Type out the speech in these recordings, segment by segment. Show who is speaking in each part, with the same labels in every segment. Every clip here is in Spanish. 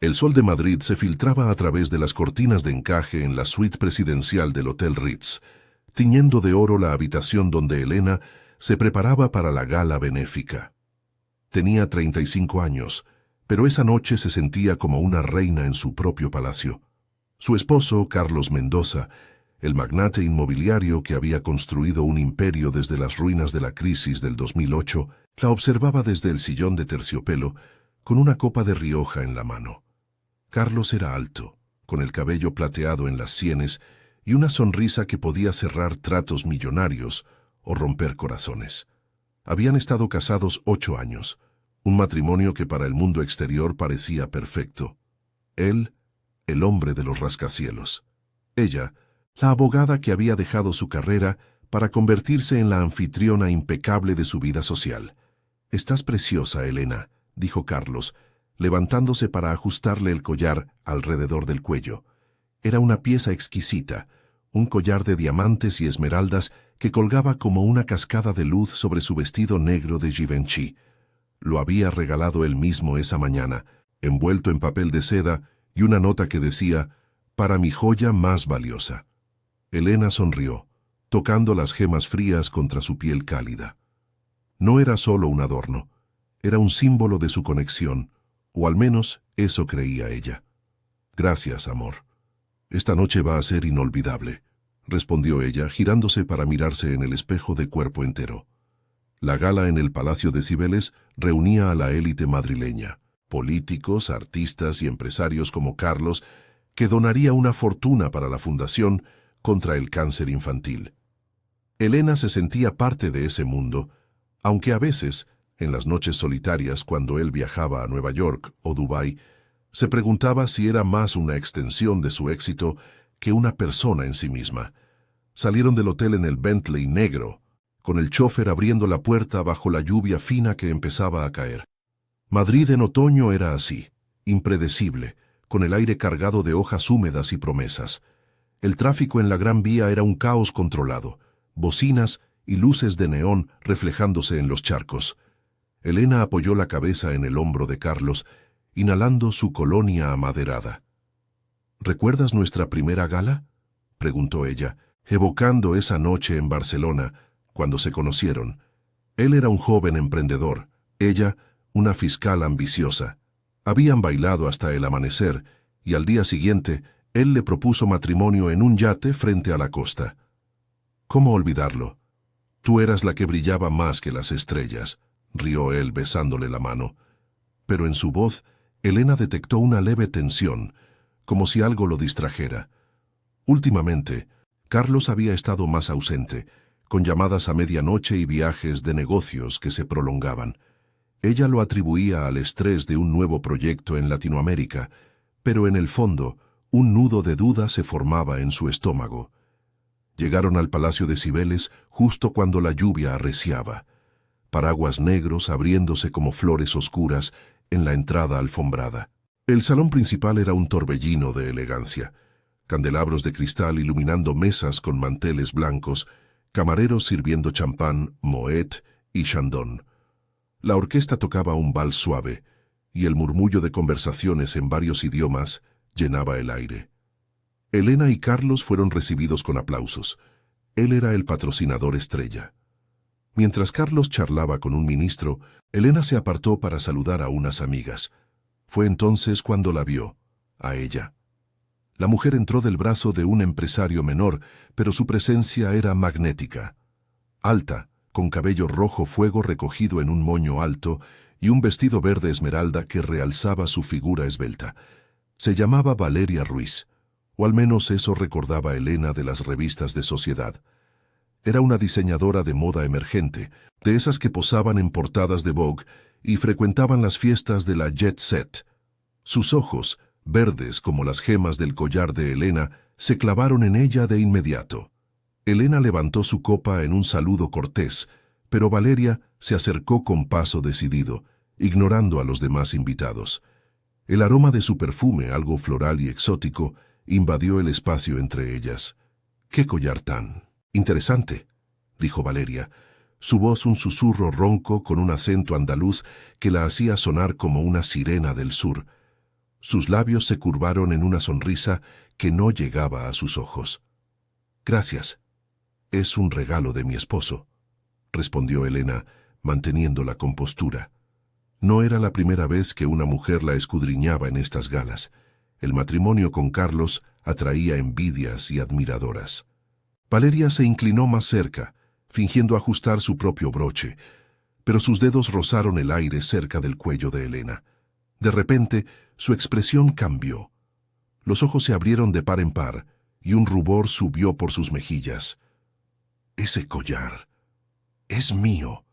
Speaker 1: El sol de Madrid se filtraba a través de las cortinas de encaje en la suite presidencial del Hotel Ritz, tiñendo de oro la habitación donde Elena se preparaba para la gala benéfica. Tenía 35 años, pero esa noche se sentía como una reina en su propio palacio. Su esposo, Carlos Mendoza, el magnate inmobiliario que había construido un imperio desde las ruinas de la crisis del 2008, la observaba desde el sillón de terciopelo con una copa de Rioja en la mano. Carlos era alto, con el cabello plateado en las sienes y una sonrisa que podía cerrar tratos millonarios o romper corazones. Habían estado casados 8 años, un matrimonio que para el mundo exterior parecía perfecto. Él, el hombre de los rascacielos. Ella, la abogada que había dejado su carrera para convertirse en la anfitriona impecable de su vida social. «Estás preciosa, Elena», dijo Carlos, levantándose para ajustarle el collar alrededor del cuello. Era una pieza exquisita, un collar de diamantes y esmeraldas que colgaba como una cascada de luz sobre su vestido negro de Givenchy. Lo había regalado él mismo esa mañana, envuelto en papel de seda y una nota que decía, «Para mi joya más valiosa». Elena sonrió, tocando las gemas frías contra su piel cálida. No era solo un adorno, era un símbolo de su conexión, o al menos eso creía ella. «Gracias, amor. Esta noche va a ser inolvidable», respondió ella, girándose para mirarse en el espejo de cuerpo entero. La gala en el Palacio de Cibeles reunía a la élite madrileña, políticos, artistas y empresarios como Carlos, que donaría una fortuna para la fundación contra el cáncer infantil. Elena se sentía parte de ese mundo, aunque a veces, en las noches solitarias cuando él viajaba a Nueva York o Dubái, se preguntaba si era más una extensión de su éxito que una persona en sí misma. Salieron del hotel en el Bentley negro, con el chófer abriendo la puerta bajo la lluvia fina que empezaba a caer. Madrid en otoño era así, impredecible, con el aire cargado de hojas húmedas y promesas. El tráfico en la Gran Vía era un caos controlado, bocinas y luces de neón reflejándose en los charcos. Elena apoyó la cabeza en el hombro de Carlos, inhalando su colonia amaderada. «¿Recuerdas nuestra primera gala?», preguntó ella, evocando esa noche en Barcelona, cuando se conocieron. Él era un joven emprendedor, ella, una fiscal ambiciosa. Habían bailado hasta el amanecer, y al día siguiente, él le propuso matrimonio en un yate frente a la costa. «¿Cómo olvidarlo? Tú eras la que brillaba más que las estrellas», rió él besándole la mano. Pero en su voz, Elena detectó una leve tensión, como si algo lo distrajera. Últimamente, Carlos había estado más ausente, con llamadas a medianoche y viajes de negocios que se prolongaban. Ella lo atribuía al estrés de un nuevo proyecto en Latinoamérica, pero en el fondo, un nudo de duda se formaba en su estómago. Llegaron al Palacio de Cibeles justo cuando la lluvia arreciaba. Paraguas negros abriéndose como flores oscuras en la entrada alfombrada. El salón principal era un torbellino de elegancia. Candelabros de cristal iluminando mesas con manteles blancos, camareros sirviendo champán, Moet y Chandon. La orquesta tocaba un vals suave, y el murmullo de conversaciones en varios idiomas llenaba el aire. Elena y Carlos fueron recibidos con aplausos. Él era el patrocinador estrella. Mientras Carlos charlaba con un ministro, Elena se apartó para saludar a unas amigas. Fue entonces cuando la vio, a ella. La mujer entró del brazo de un empresario menor, pero su presencia era magnética. Alta, con cabello rojo fuego recogido en un moño alto y un vestido verde esmeralda que realzaba su figura esbelta. Se llamaba Valeria Ruiz, o al menos eso recordaba Elena de las revistas de sociedad. Era una diseñadora de moda emergente, de esas que posaban en portadas de Vogue y frecuentaban las fiestas de la Jet Set. Sus ojos, verdes como las gemas del collar de Elena, se clavaron en ella de inmediato. Elena levantó su copa en un saludo cortés, pero Valeria se acercó con paso decidido, ignorando a los demás invitados. El aroma de su perfume, algo floral y exótico, invadió el espacio entre ellas. «¿Qué collar tan interesante?», dijo Valeria, su voz un susurro ronco con un acento andaluz que la hacía sonar como una sirena del sur. Sus labios se curvaron en una sonrisa que no llegaba a sus ojos. «Gracias. Es un regalo de mi esposo», respondió Elena, manteniendo la compostura. No era la primera vez que una mujer la escudriñaba en estas galas. El matrimonio con Carlos atraía envidias y admiradoras. Valeria se inclinó más cerca, fingiendo ajustar su propio broche, pero sus dedos rozaron el aire cerca del cuello de Elena. De repente, su expresión cambió. Los ojos se abrieron de par en par y un rubor subió por sus mejillas. «Ese collar es mío»,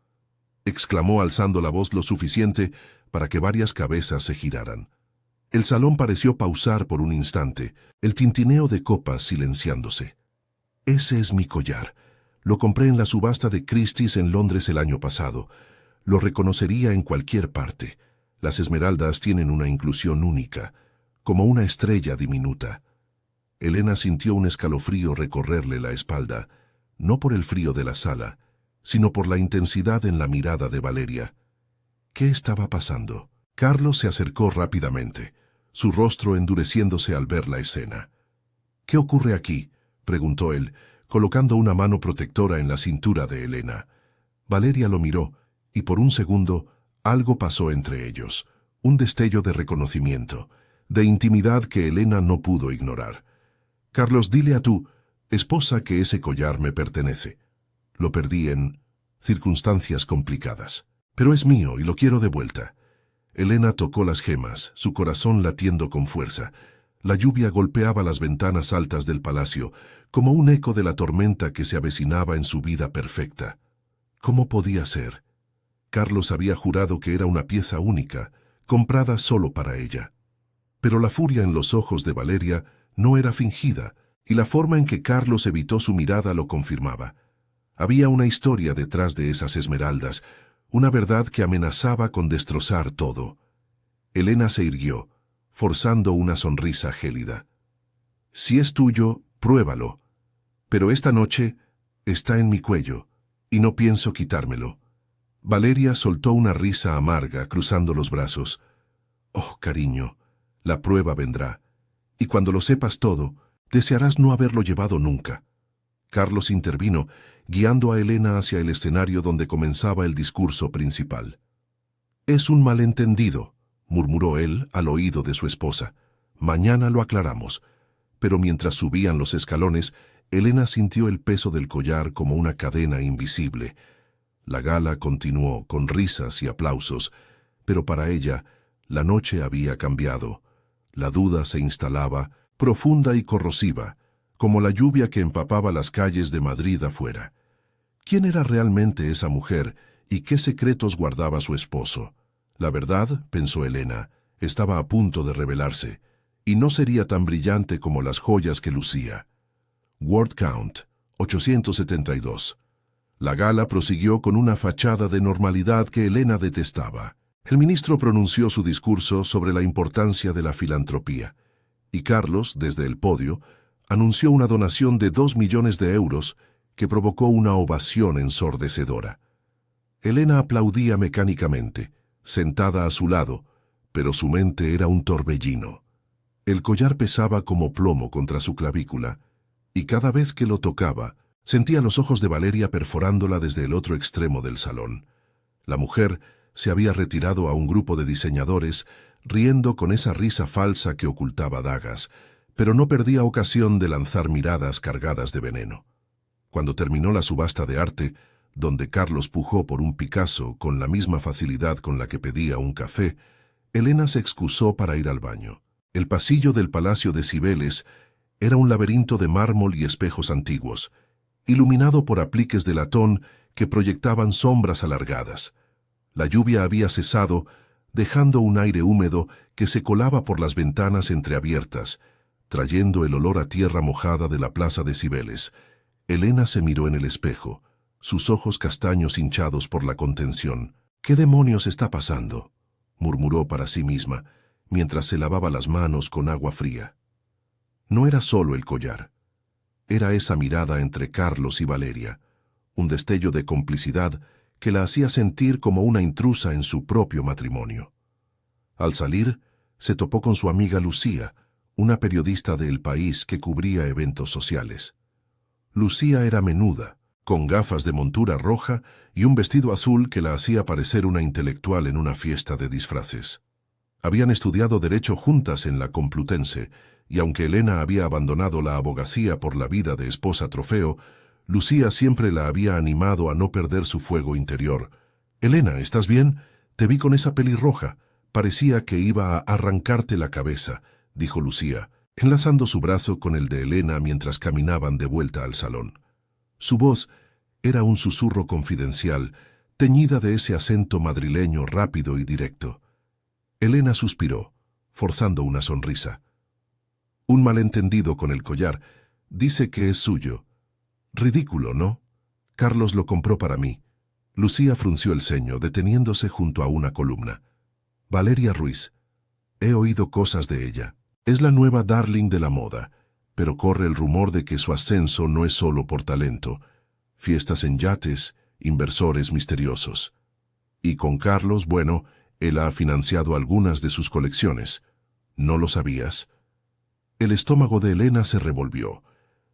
Speaker 1: exclamó alzando la voz lo suficiente para que varias cabezas se giraran. El salón pareció pausar por un instante, el tintineo de copas silenciándose. «Ese es mi collar. Lo compré en la subasta de Christie's en Londres el año pasado. Lo reconocería en cualquier parte. Las esmeraldas tienen una inclusión única, como una estrella diminuta». Elena sintió un escalofrío recorrerle la espalda, no por el frío de la sala, sino por la intensidad en la mirada de Valeria. ¿Qué estaba pasando? Carlos se acercó rápidamente, su rostro endureciéndose al ver la escena. «¿Qué ocurre aquí?», preguntó él, colocando una mano protectora en la cintura de Elena. Valeria lo miró, y por un segundo algo pasó entre ellos, un destello de reconocimiento, de intimidad que Elena no pudo ignorar. «Carlos, dile a tu esposa que ese collar me pertenece. Lo perdí en circunstancias complicadas, pero es mío y lo quiero de vuelta». Elena tocó las gemas, su corazón latiendo con fuerza. La lluvia golpeaba las ventanas altas del palacio, como un eco de la tormenta que se avecinaba en su vida perfecta. ¿Cómo podía ser? Carlos había jurado que era una pieza única, comprada solo para ella. Pero la furia en los ojos de Valeria no era fingida, y la forma en que Carlos evitó su mirada lo confirmaba. Había una historia detrás de esas esmeraldas, una verdad que amenazaba con destrozar todo. Elena se irguió, forzando una sonrisa gélida. «Si es tuyo, pruébalo. Pero esta noche está en mi cuello, y no pienso quitármelo». Valeria soltó una risa amarga, cruzando los brazos. «Oh, cariño, la prueba vendrá, y cuando lo sepas todo, desearás no haberlo llevado nunca». Carlos intervino, guiando a Elena hacia el escenario donde comenzaba el discurso principal. «Es un malentendido», murmuró él al oído de su esposa. «Mañana lo aclaramos». Pero mientras subían los escalones, Elena sintió el peso del collar como una cadena invisible. La gala continuó con risas y aplausos, pero para ella la noche había cambiado. La duda se instalaba, profunda y corrosiva, como la lluvia que empapaba las calles de Madrid afuera. ¿Quién era realmente esa mujer y qué secretos guardaba su esposo? La verdad, pensó Elena, estaba a punto de revelarse, y no sería tan brillante como las joyas que lucía. Word count, 872. La gala prosiguió con una fachada de normalidad que Elena detestaba. El ministro pronunció su discurso sobre la importancia de la filantropía, y Carlos, desde el podio, anunció una donación de 2 millones de euros que provocó una ovación ensordecedora. Elena aplaudía mecánicamente, sentada a su lado, pero su mente era un torbellino. El collar pesaba como plomo contra su clavícula, y cada vez que lo tocaba, sentía los ojos de Valeria perforándola desde el otro extremo del salón. La mujer se había retirado a un grupo de diseñadores, riendo con esa risa falsa que ocultaba dagas, pero no perdía ocasión de lanzar miradas cargadas de veneno. Cuando terminó la subasta de arte, donde Carlos pujó por un Picasso con la misma facilidad con la que pedía un café, Elena se excusó para ir al baño. El pasillo del Palacio de Cibeles era un laberinto de mármol y espejos antiguos, iluminado por apliques de latón que proyectaban sombras alargadas. La lluvia había cesado, dejando un aire húmedo que se colaba por las ventanas entreabiertas, trayendo el olor a tierra mojada de la plaza de Cibeles. Elena se miró en el espejo, sus ojos castaños hinchados por la contención. «¿Qué demonios está pasando?», murmuró para sí misma, mientras se lavaba las manos con agua fría. No era solo el collar. Era esa mirada entre Carlos y Valeria, un destello de complicidad que la hacía sentir como una intrusa en su propio matrimonio. Al salir, se topó con su amiga Lucía, una periodista de El País que cubría eventos sociales. Lucía era menuda, con gafas de montura roja y un vestido azul que la hacía parecer una intelectual en una fiesta de disfraces. Habían estudiado Derecho juntas en la Complutense, y aunque Elena había abandonado la abogacía por la vida de esposa trofeo, Lucía siempre la había animado a no perder su fuego interior. «Elena, ¿estás bien? Te vi con esa pelirroja. Parecía que iba a arrancarte la cabeza», dijo Lucía, enlazando su brazo con el de Elena mientras caminaban de vuelta al salón. Su voz era un susurro confidencial, teñida de ese acento madrileño rápido y directo. Elena suspiró, forzando una sonrisa. «Un malentendido con el collar. Dice que es suyo. Ridículo, ¿no? Carlos lo compró para mí». Lucía frunció el ceño, deteniéndose junto a una columna. «Valeria Ruiz. He oído cosas de ella. Es la nueva darling de la moda, pero corre el rumor de que su ascenso no es solo por talento. Fiestas en yates, inversores misteriosos. Y con Carlos, bueno, él ha financiado algunas de sus colecciones. ¿No lo sabías?» El estómago de Elena se revolvió.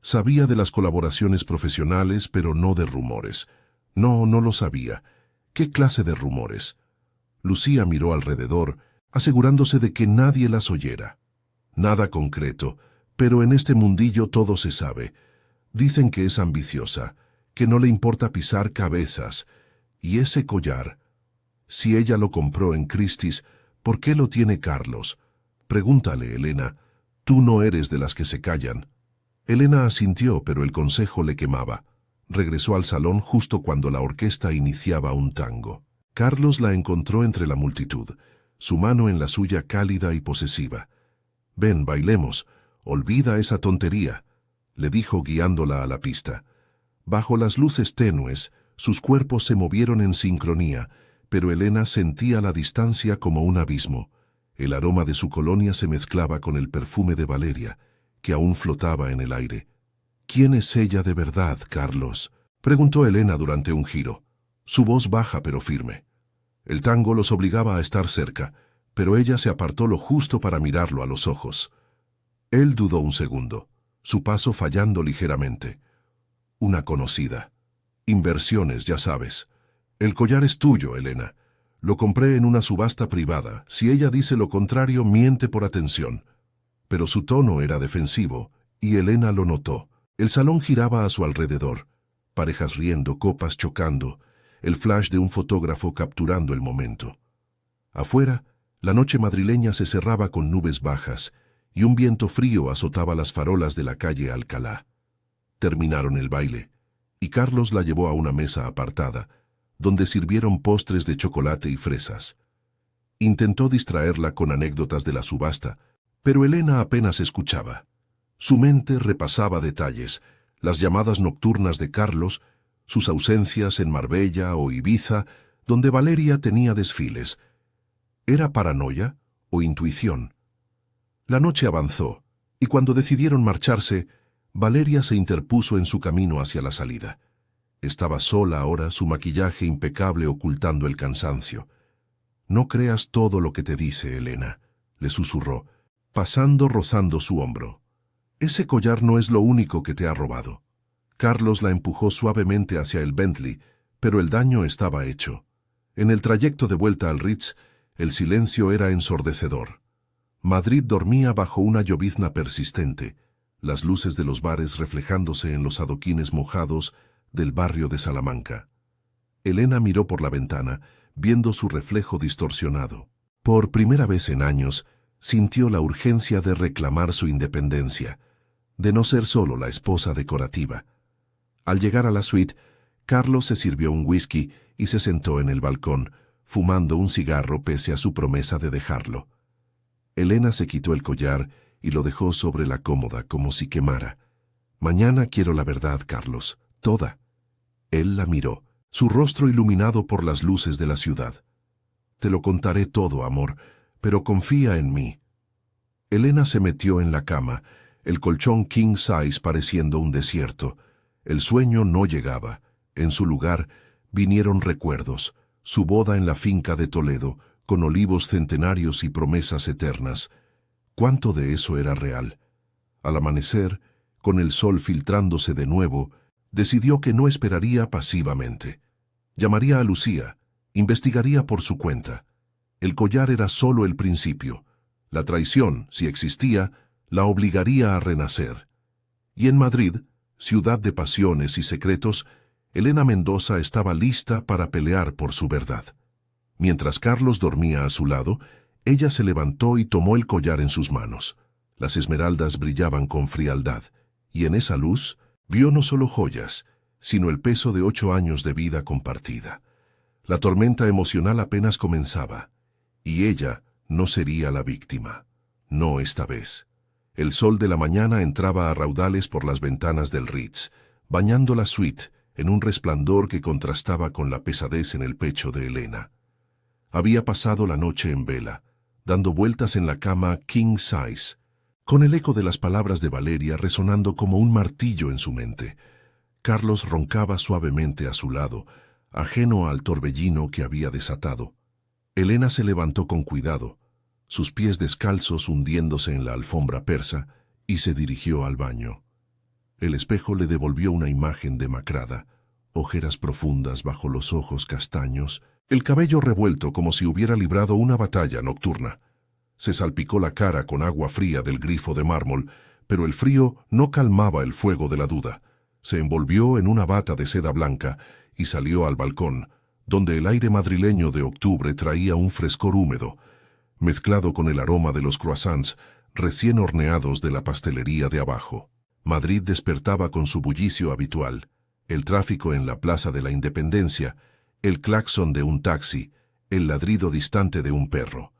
Speaker 1: Sabía de las colaboraciones profesionales, pero no de rumores. No lo sabía. ¿Qué clase de rumores? Lucía miró alrededor, asegurándose de que nadie las oyera. Nada concreto, pero en este mundillo todo se sabe. Dicen que es ambiciosa, que no le importa pisar cabezas. Y ese collar, si ella lo compró en Christie's, ¿por qué lo tiene Carlos? Pregúntale, Elena. Tú no eres de las que se callan. Elena asintió, pero el consejo le quemaba. Regresó al salón justo cuando la orquesta iniciaba un tango. Carlos la encontró entre la multitud, su mano en la suya cálida y posesiva. «Ven, bailemos. Olvida esa tontería», le dijo guiándola a la pista. Bajo las luces tenues, sus cuerpos se movieron en sincronía, pero Elena sentía la distancia como un abismo. El aroma de su colonia se mezclaba con el perfume de Valeria, que aún flotaba en el aire. «¿Quién es ella de verdad, Carlos?», preguntó Elena durante un giro, su voz baja pero firme. El tango los obligaba a estar cerca, pero ella se apartó lo justo para mirarlo a los ojos. Él dudó un segundo, su paso fallando ligeramente. «Una conocida. Inversiones, ya sabes. El collar es tuyo, Elena. Lo compré en una subasta privada. Si ella dice lo contrario, miente por atención». Pero su tono era defensivo, y Elena lo notó. El salón giraba a su alrededor. Parejas riendo, copas chocando, el flash de un fotógrafo capturando el momento. Afuera, la noche madrileña se cerraba con nubes bajas, y un viento frío azotaba las farolas de la calle Alcalá. Terminaron el baile, y Carlos la llevó a una mesa apartada, donde sirvieron postres de chocolate y fresas. Intentó distraerla con anécdotas de la subasta, pero Elena apenas escuchaba. Su mente repasaba detalles, las llamadas nocturnas de Carlos, sus ausencias en Marbella o Ibiza, donde Valeria tenía desfiles. ¿Era paranoia o intuición? La noche avanzó, y cuando decidieron marcharse, Valeria se interpuso en su camino hacia la salida. Estaba sola ahora, su maquillaje impecable ocultando el cansancio. «No creas todo lo que te dice, Elena», le susurró, rozando su hombro. «Ese collar no es lo único que te ha robado». Carlos la empujó suavemente hacia el Bentley, pero el daño estaba hecho. En el trayecto de vuelta al Ritz, el silencio era ensordecedor. Madrid dormía bajo una llovizna persistente, las luces de los bares reflejándose en los adoquines mojados del barrio de Salamanca. Elena miró por la ventana, viendo su reflejo distorsionado. Por primera vez en años, sintió la urgencia de reclamar su independencia, de no ser solo la esposa decorativa. Al llegar a la suite, Carlos se sirvió un whisky y se sentó en el balcón, fumando un cigarro pese a su promesa de dejarlo. Elena se quitó el collar y lo dejó sobre la cómoda como si quemara. «Mañana quiero la verdad, Carlos, toda». Él la miró, su rostro iluminado por las luces de la ciudad. «Te lo contaré todo, amor, pero confía en mí». Elena se metió en la cama, el colchón king size pareciendo un desierto. El sueño no llegaba. En su lugar vinieron recuerdos, su boda en la finca de Toledo, con olivos centenarios y promesas eternas. ¿Cuánto de eso era real? Al amanecer, con el sol filtrándose de nuevo, decidió que no esperaría pasivamente. Llamaría a Lucía, investigaría por su cuenta. El collar era solo el principio. La traición, si existía, la obligaría a renacer. Y en Madrid, ciudad de pasiones y secretos, Elena Mendoza estaba lista para pelear por su verdad. Mientras Carlos dormía a su lado, ella se levantó y tomó el collar en sus manos. Las esmeraldas brillaban con frialdad, y en esa luz vio no solo joyas, sino el peso de 8 años de vida compartida. La tormenta emocional apenas comenzaba, y ella no sería la víctima. No esta vez. El sol de la mañana entraba a raudales por las ventanas del Ritz, bañando la suite en un resplandor que contrastaba con la pesadez en el pecho de Elena. Había pasado la noche en vela, dando vueltas en la cama king size, con el eco de las palabras de Valeria resonando como un martillo en su mente. Carlos roncaba suavemente a su lado, ajeno al torbellino que había desatado. Elena se levantó con cuidado, sus pies descalzos hundiéndose en la alfombra persa, y se dirigió al baño. El espejo le devolvió una imagen demacrada, ojeras profundas bajo los ojos castaños, el cabello revuelto como si hubiera librado una batalla nocturna. Se salpicó la cara con agua fría del grifo de mármol, pero el frío no calmaba el fuego de la duda. Se envolvió en una bata de seda blanca y salió al balcón, donde el aire madrileño de octubre traía un frescor húmedo, mezclado con el aroma de los croissants recién horneados de la pastelería de abajo. Madrid despertaba con su bullicio habitual, el tráfico en la Plaza de la Independencia, el claxon de un taxi, el ladrido distante de un perro.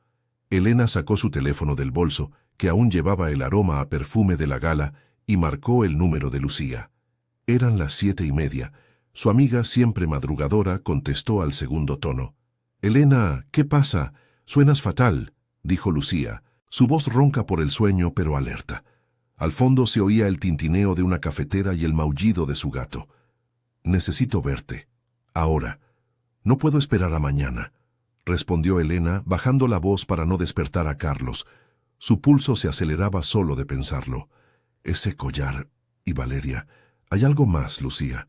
Speaker 1: Elena sacó su teléfono del bolso, que aún llevaba el aroma a perfume de la gala, y marcó el número de Lucía. Eran las 7:30. Su amiga, siempre madrugadora, contestó al segundo tono. «Elena, ¿qué pasa? Suenas fatal», dijo Lucía, su voz ronca por el sueño pero alerta. Al fondo se oía el tintineo de una cafetera y el maullido de su gato. «Necesito verte. Ahora. No puedo esperar a mañana», respondió Elena, bajando la voz para no despertar a Carlos. Su pulso se aceleraba solo de pensarlo. «Ese collar y Valeria. Hay algo más, Lucía.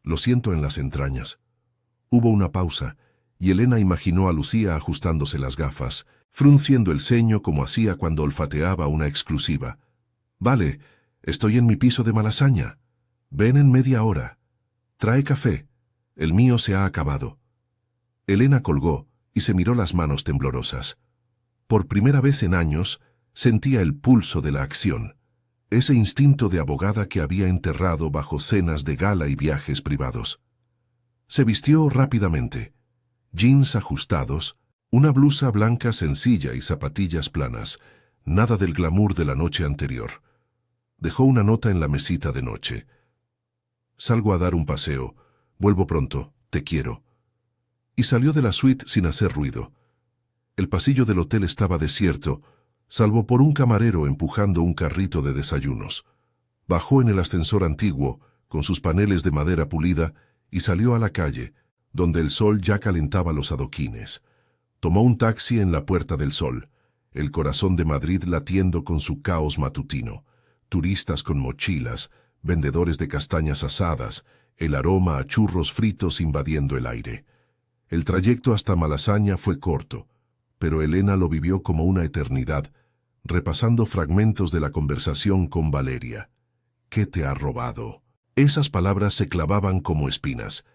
Speaker 1: Lo siento en las entrañas». Hubo una pausa, y Elena imaginó a Lucía ajustándose las gafas, frunciendo el ceño como hacía cuando olfateaba una exclusiva. «Vale, estoy en mi piso de Malasaña. Ven en media hora. Trae café. El mío se ha acabado». Elena colgó y se miró las manos temblorosas. Por primera vez en años, sentía el pulso de la acción, ese instinto de abogada que había enterrado bajo cenas de gala y viajes privados. Se vistió rápidamente. Jeans ajustados, una blusa blanca sencilla y zapatillas planas, nada del glamour de la noche anterior. Dejó una nota en la mesita de noche. «Salgo a dar un paseo. Vuelvo pronto. Te quiero». Y salió de la suite sin hacer ruido. El pasillo del hotel estaba desierto, salvo por un camarero empujando un carrito de desayunos. Bajó en el ascensor antiguo, con sus paneles de madera pulida, y salió a la calle, donde el sol ya calentaba los adoquines. Tomó un taxi en la Puerta del Sol, el corazón de Madrid latiendo con su caos matutino. Turistas con mochilas, vendedores de castañas asadas, el aroma a churros fritos invadiendo el aire. El trayecto hasta Malasaña fue corto, pero Elena lo vivió como una eternidad, repasando fragmentos de la conversación con Valeria. «¿Qué te ha robado?». Esas palabras se clavaban como espinas.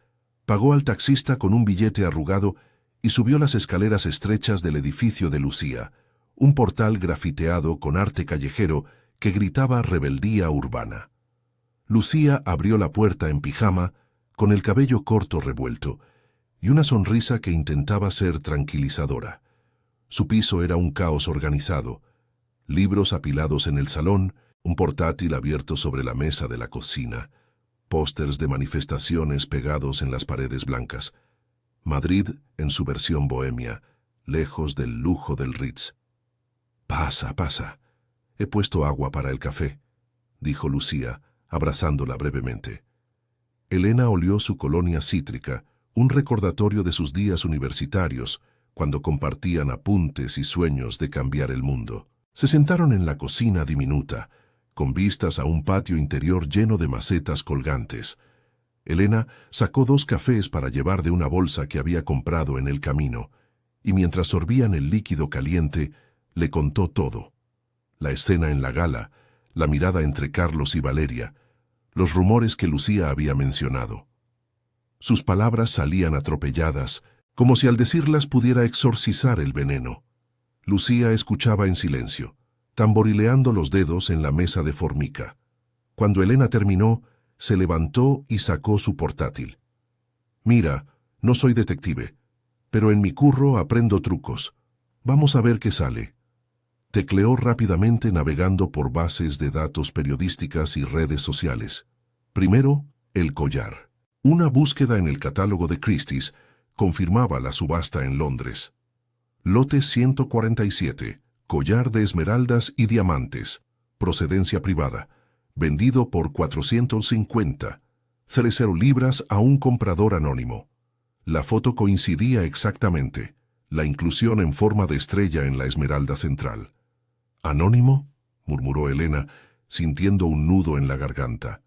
Speaker 1: Pagó al taxista con un billete arrugado y subió las escaleras estrechas del edificio de Lucía, un portal grafiteado con arte callejero que gritaba rebeldía urbana. Lucía abrió la puerta en pijama, con el cabello corto revuelto, y una sonrisa que intentaba ser tranquilizadora. Su piso era un caos organizado, libros apilados en el salón, un portátil abierto sobre la mesa de la cocina, pósters de manifestaciones pegados en las paredes blancas. Madrid en su versión bohemia, lejos del lujo del Ritz. «Pasa, pasa. He puesto agua para el café», dijo Lucía, abrazándola brevemente. Elena olió su colonia cítrica, un recordatorio de sus días universitarios, cuando compartían apuntes y sueños de cambiar el mundo. Se sentaron en la cocina diminuta, con vistas a un patio interior lleno de macetas colgantes. Elena sacó 2 cafés para llevar de una bolsa que había comprado en el camino, y mientras sorbían el líquido caliente, le contó todo. La escena en la gala, la mirada entre Carlos y Valeria, los rumores que Lucía había mencionado. Sus palabras salían atropelladas, como si al decirlas pudiera exorcizar el veneno. Lucía escuchaba en silencio, tamborileando los dedos en la mesa de formica. Cuando Elena terminó, se levantó y sacó su portátil. «Mira, no soy detective, pero en mi curro aprendo trucos. Vamos a ver qué sale». Tecleó rápidamente navegando por bases de datos periodísticas y redes sociales. Primero, el collar. Una búsqueda en el catálogo de Christie's confirmaba la subasta en Londres. Lote 147, collar de esmeraldas y diamantes, procedencia privada, vendido por 450, 30 libras a un comprador anónimo. La foto coincidía exactamente, la inclusión en forma de estrella en la esmeralda central. «¿Anónimo?», murmuró Elena, sintiendo un nudo en la garganta.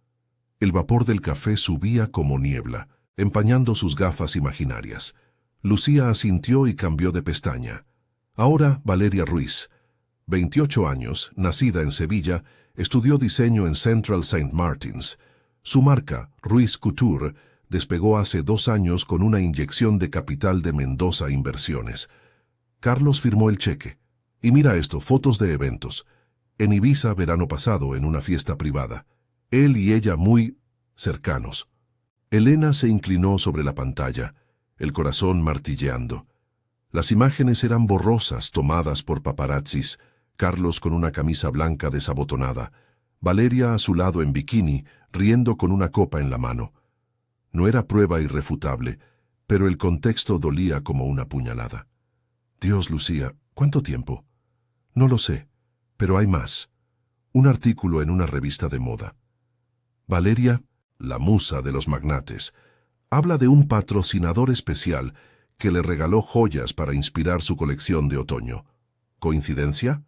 Speaker 1: El vapor del café subía como niebla, empañando sus gafas imaginarias. Lucía asintió y cambió de pestaña. Ahora Valeria Ruiz, 28 años, nacida en Sevilla, estudió diseño en Central St. Martins. Su marca, Ruiz Couture, despegó hace 2 años con una inyección de capital de Mendoza Inversiones. Carlos firmó el cheque. Y mira esto, fotos de eventos. En Ibiza verano pasado, en una fiesta privada. Él y ella muy cercanos. Elena se inclinó sobre la pantalla, el corazón martilleando. Las imágenes eran borrosas, tomadas por paparazzis. Carlos con una camisa blanca desabotonada. Valeria a su lado en bikini, riendo con una copa en la mano. No era prueba irrefutable, pero el contexto dolía como una puñalada. Dios, Lucía, ¿cuánto tiempo? No lo sé, pero hay más. Un artículo en una revista de moda. Valeria, la musa de los magnates, habla de un patrocinador especial que le regaló joyas para inspirar su colección de otoño. ¿Coincidencia?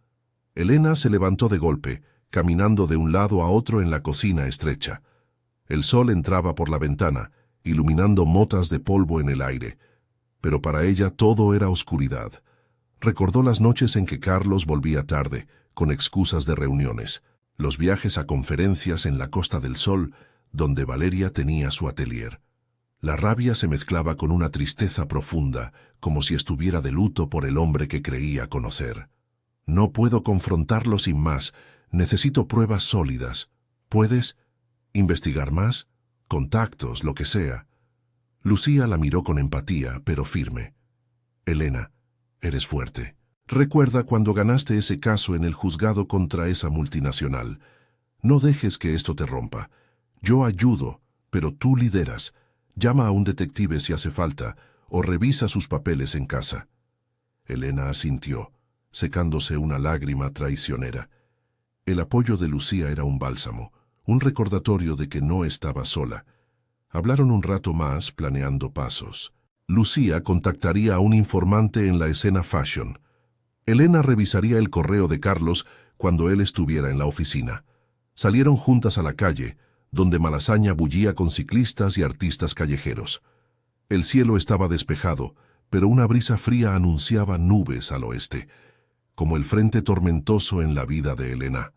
Speaker 1: Elena se levantó de golpe, caminando de un lado a otro en la cocina estrecha. El sol entraba por la ventana, iluminando motas de polvo en el aire, pero para ella todo era oscuridad. Recordó las noches en que Carlos volvía tarde, con excusas de reuniones, los viajes a conferencias en la Costa del Sol, donde Valeria tenía su atelier. La rabia se mezclaba con una tristeza profunda, como si estuviera de luto por el hombre que creía conocer. «No puedo confrontarlo sin más, necesito pruebas sólidas. ¿Puedes investigar más? Contactos, lo que sea». Lucía la miró con empatía, pero firme. «Elena, eres fuerte. Recuerda cuando ganaste ese caso en el juzgado contra esa multinacional. No dejes que esto te rompa. Yo ayudo, pero tú lideras. Llama a un detective si hace falta, o revisa sus papeles en casa». Elena asintió, secándose una lágrima traicionera. El apoyo de Lucía era un bálsamo, un recordatorio de que no estaba sola. Hablaron un rato más, planeando pasos. Lucía contactaría a un informante en la escena fashion. Elena revisaría el correo de Carlos cuando él estuviera en la oficina. Salieron juntas a la calle, donde Malasaña bullía con ciclistas y artistas callejeros. El cielo estaba despejado, pero una brisa fría anunciaba nubes al oeste, como el frente tormentoso en la vida de Elena.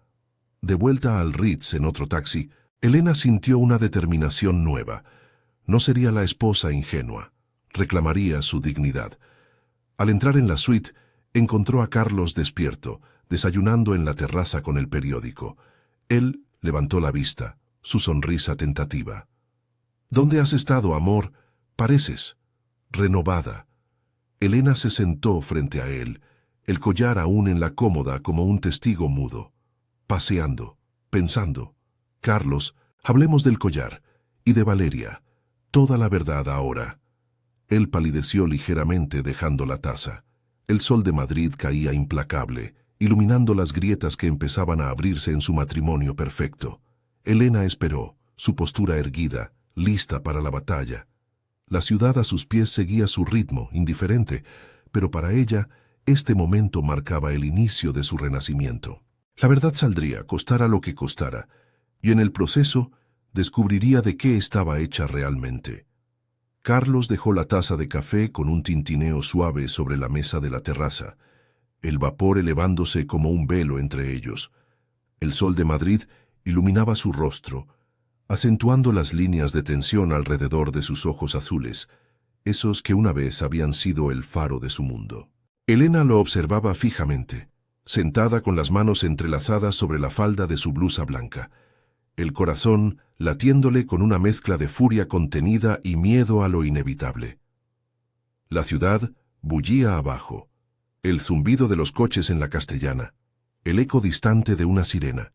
Speaker 1: De vuelta al Ritz en otro taxi, Elena sintió una determinación nueva. No sería la esposa ingenua. Reclamaría su dignidad. Al entrar en la suite, encontró a Carlos despierto, desayunando en la terraza con el periódico. Él levantó la vista, su sonrisa tentativa. «¿Dónde has estado, amor? Pareces renovada». Elena se sentó frente a él, el collar aún en la cómoda como un testigo mudo. Paseando, pensando. «Carlos, hablemos del collar y de Valeria. Toda la verdad ahora». Él palideció ligeramente dejando la taza. El sol de Madrid caía implacable, iluminando las grietas que empezaban a abrirse en su matrimonio perfecto. Elena esperó, su postura erguida, lista para la batalla. La ciudad a sus pies seguía su ritmo, indiferente, pero para ella este momento marcaba el inicio de su renacimiento. La verdad saldría, costara lo que costara, y en el proceso descubriría de qué estaba hecha realmente. Carlos dejó la taza de café con un tintineo suave sobre la mesa de la terraza, el vapor elevándose como un velo entre ellos. El sol de Madrid iluminaba su rostro, acentuando las líneas de tensión alrededor de sus ojos azules, esos que una vez habían sido el faro de su mundo. Elena lo observaba fijamente, sentada con las manos entrelazadas sobre la falda de su blusa blanca, el corazón latiéndole con una mezcla de furia contenida y miedo a lo inevitable. La ciudad bullía abajo, el zumbido de los coches en la Castellana, el eco distante de una sirena,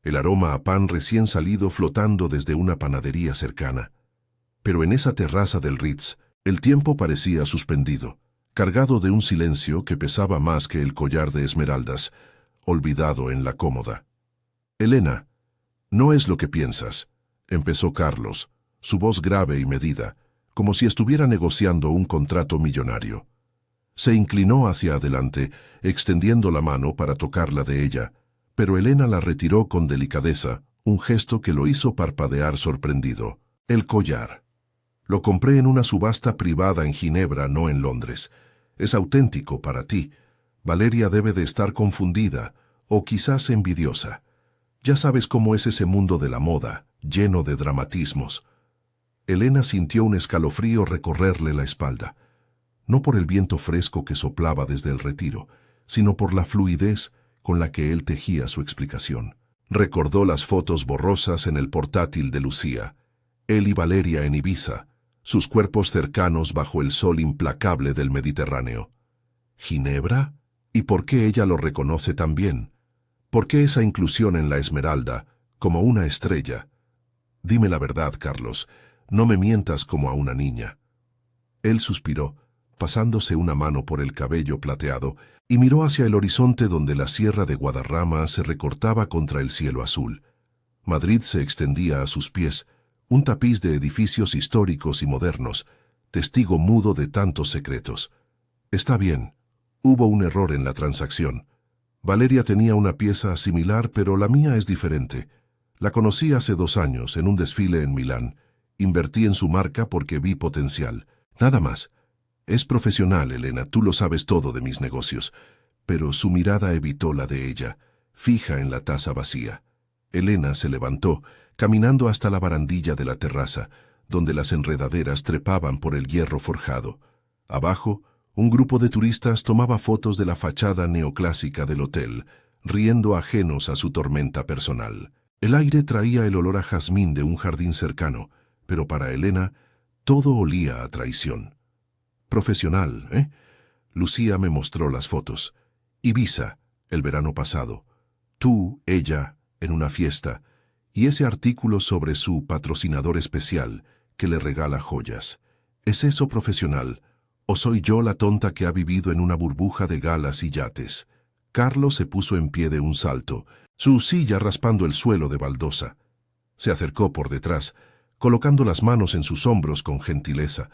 Speaker 1: el aroma a pan recién salido flotando desde una panadería cercana. Pero en esa terraza del Ritz, el tiempo parecía suspendido, cargado de un silencio que pesaba más que el collar de esmeraldas, olvidado en la cómoda. «Elena, no es lo que piensas», empezó Carlos, su voz grave y medida, como si estuviera negociando un contrato millonario. Se inclinó hacia adelante, extendiendo la mano para tocarla de ella, pero Elena la retiró con delicadeza, un gesto que lo hizo parpadear sorprendido. «El collar. Lo compré en una subasta privada en Ginebra, no en Londres. Es auténtico para ti. Valeria debe de estar confundida, o quizás envidiosa. Ya sabes cómo es ese mundo de la moda, lleno de dramatismos». Elena sintió un escalofrío recorrerle la espalda, no por el viento fresco que soplaba desde el retiro, sino por la fluidez con la que él tejía su explicación. Recordó las fotos borrosas en el portátil de Lucía, él y Valeria en Ibiza, sus cuerpos cercanos bajo el sol implacable del Mediterráneo. ¿Ginebra? ¿Y por qué ella lo reconoce tan bien? ¿Por qué esa inclusión en la Esmeralda, como una estrella? Dime la verdad, Carlos, no me mientas como a una niña. Él suspiró, pasándose una mano por el cabello plateado, y miró hacia el horizonte donde la sierra de Guadarrama se recortaba contra el cielo azul. Madrid se extendía a sus pies, un tapiz de edificios históricos y modernos, testigo mudo de tantos secretos. Está bien, hubo un error en la transacción. Valeria tenía una pieza similar, pero la mía es diferente. La conocí hace 2 años, en un desfile en Milán. Invertí en su marca porque vi potencial. Nada más. Es profesional, Elena, tú lo sabes todo de mis negocios. Pero su mirada evitó la de ella, fija en la taza vacía. Elena se levantó, caminando hasta la barandilla de la terraza, donde las enredaderas trepaban por el hierro forjado. Abajo, un grupo de turistas tomaba fotos de la fachada neoclásica del hotel, riendo ajenos a su tormenta personal. El aire traía el olor a jazmín de un jardín cercano, pero para Elena todo olía a traición. Profesional, ¿eh? Lucía me mostró las fotos. Ibiza, el verano pasado. Tú, ella, en una fiesta, y ese artículo sobre su patrocinador especial, que le regala joyas. ¿Es eso profesional? ¿O soy yo la tonta que ha vivido en una burbuja de galas y yates? Carlos se puso en pie de un salto, su silla raspando el suelo de baldosa. Se acercó por detrás, colocando las manos en sus hombros con gentileza,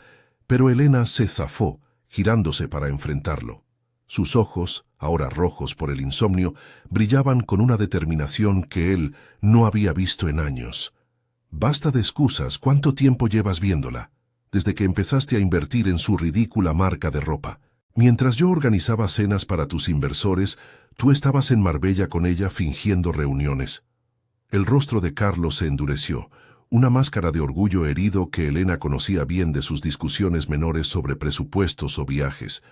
Speaker 1: pero Elena se zafó, girándose para enfrentarlo. Sus ojos, ahora rojos por el insomnio, brillaban con una determinación que él no había visto en años. «Basta de excusas, ¿cuánto tiempo llevas viéndola? Desde que empezaste a invertir en su ridícula marca de ropa. Mientras yo organizaba cenas para tus inversores, tú estabas en Marbella con ella fingiendo reuniones». El rostro de Carlos se endureció, una máscara de orgullo herido que Elena conocía bien de sus discusiones menores sobre presupuestos o viajes.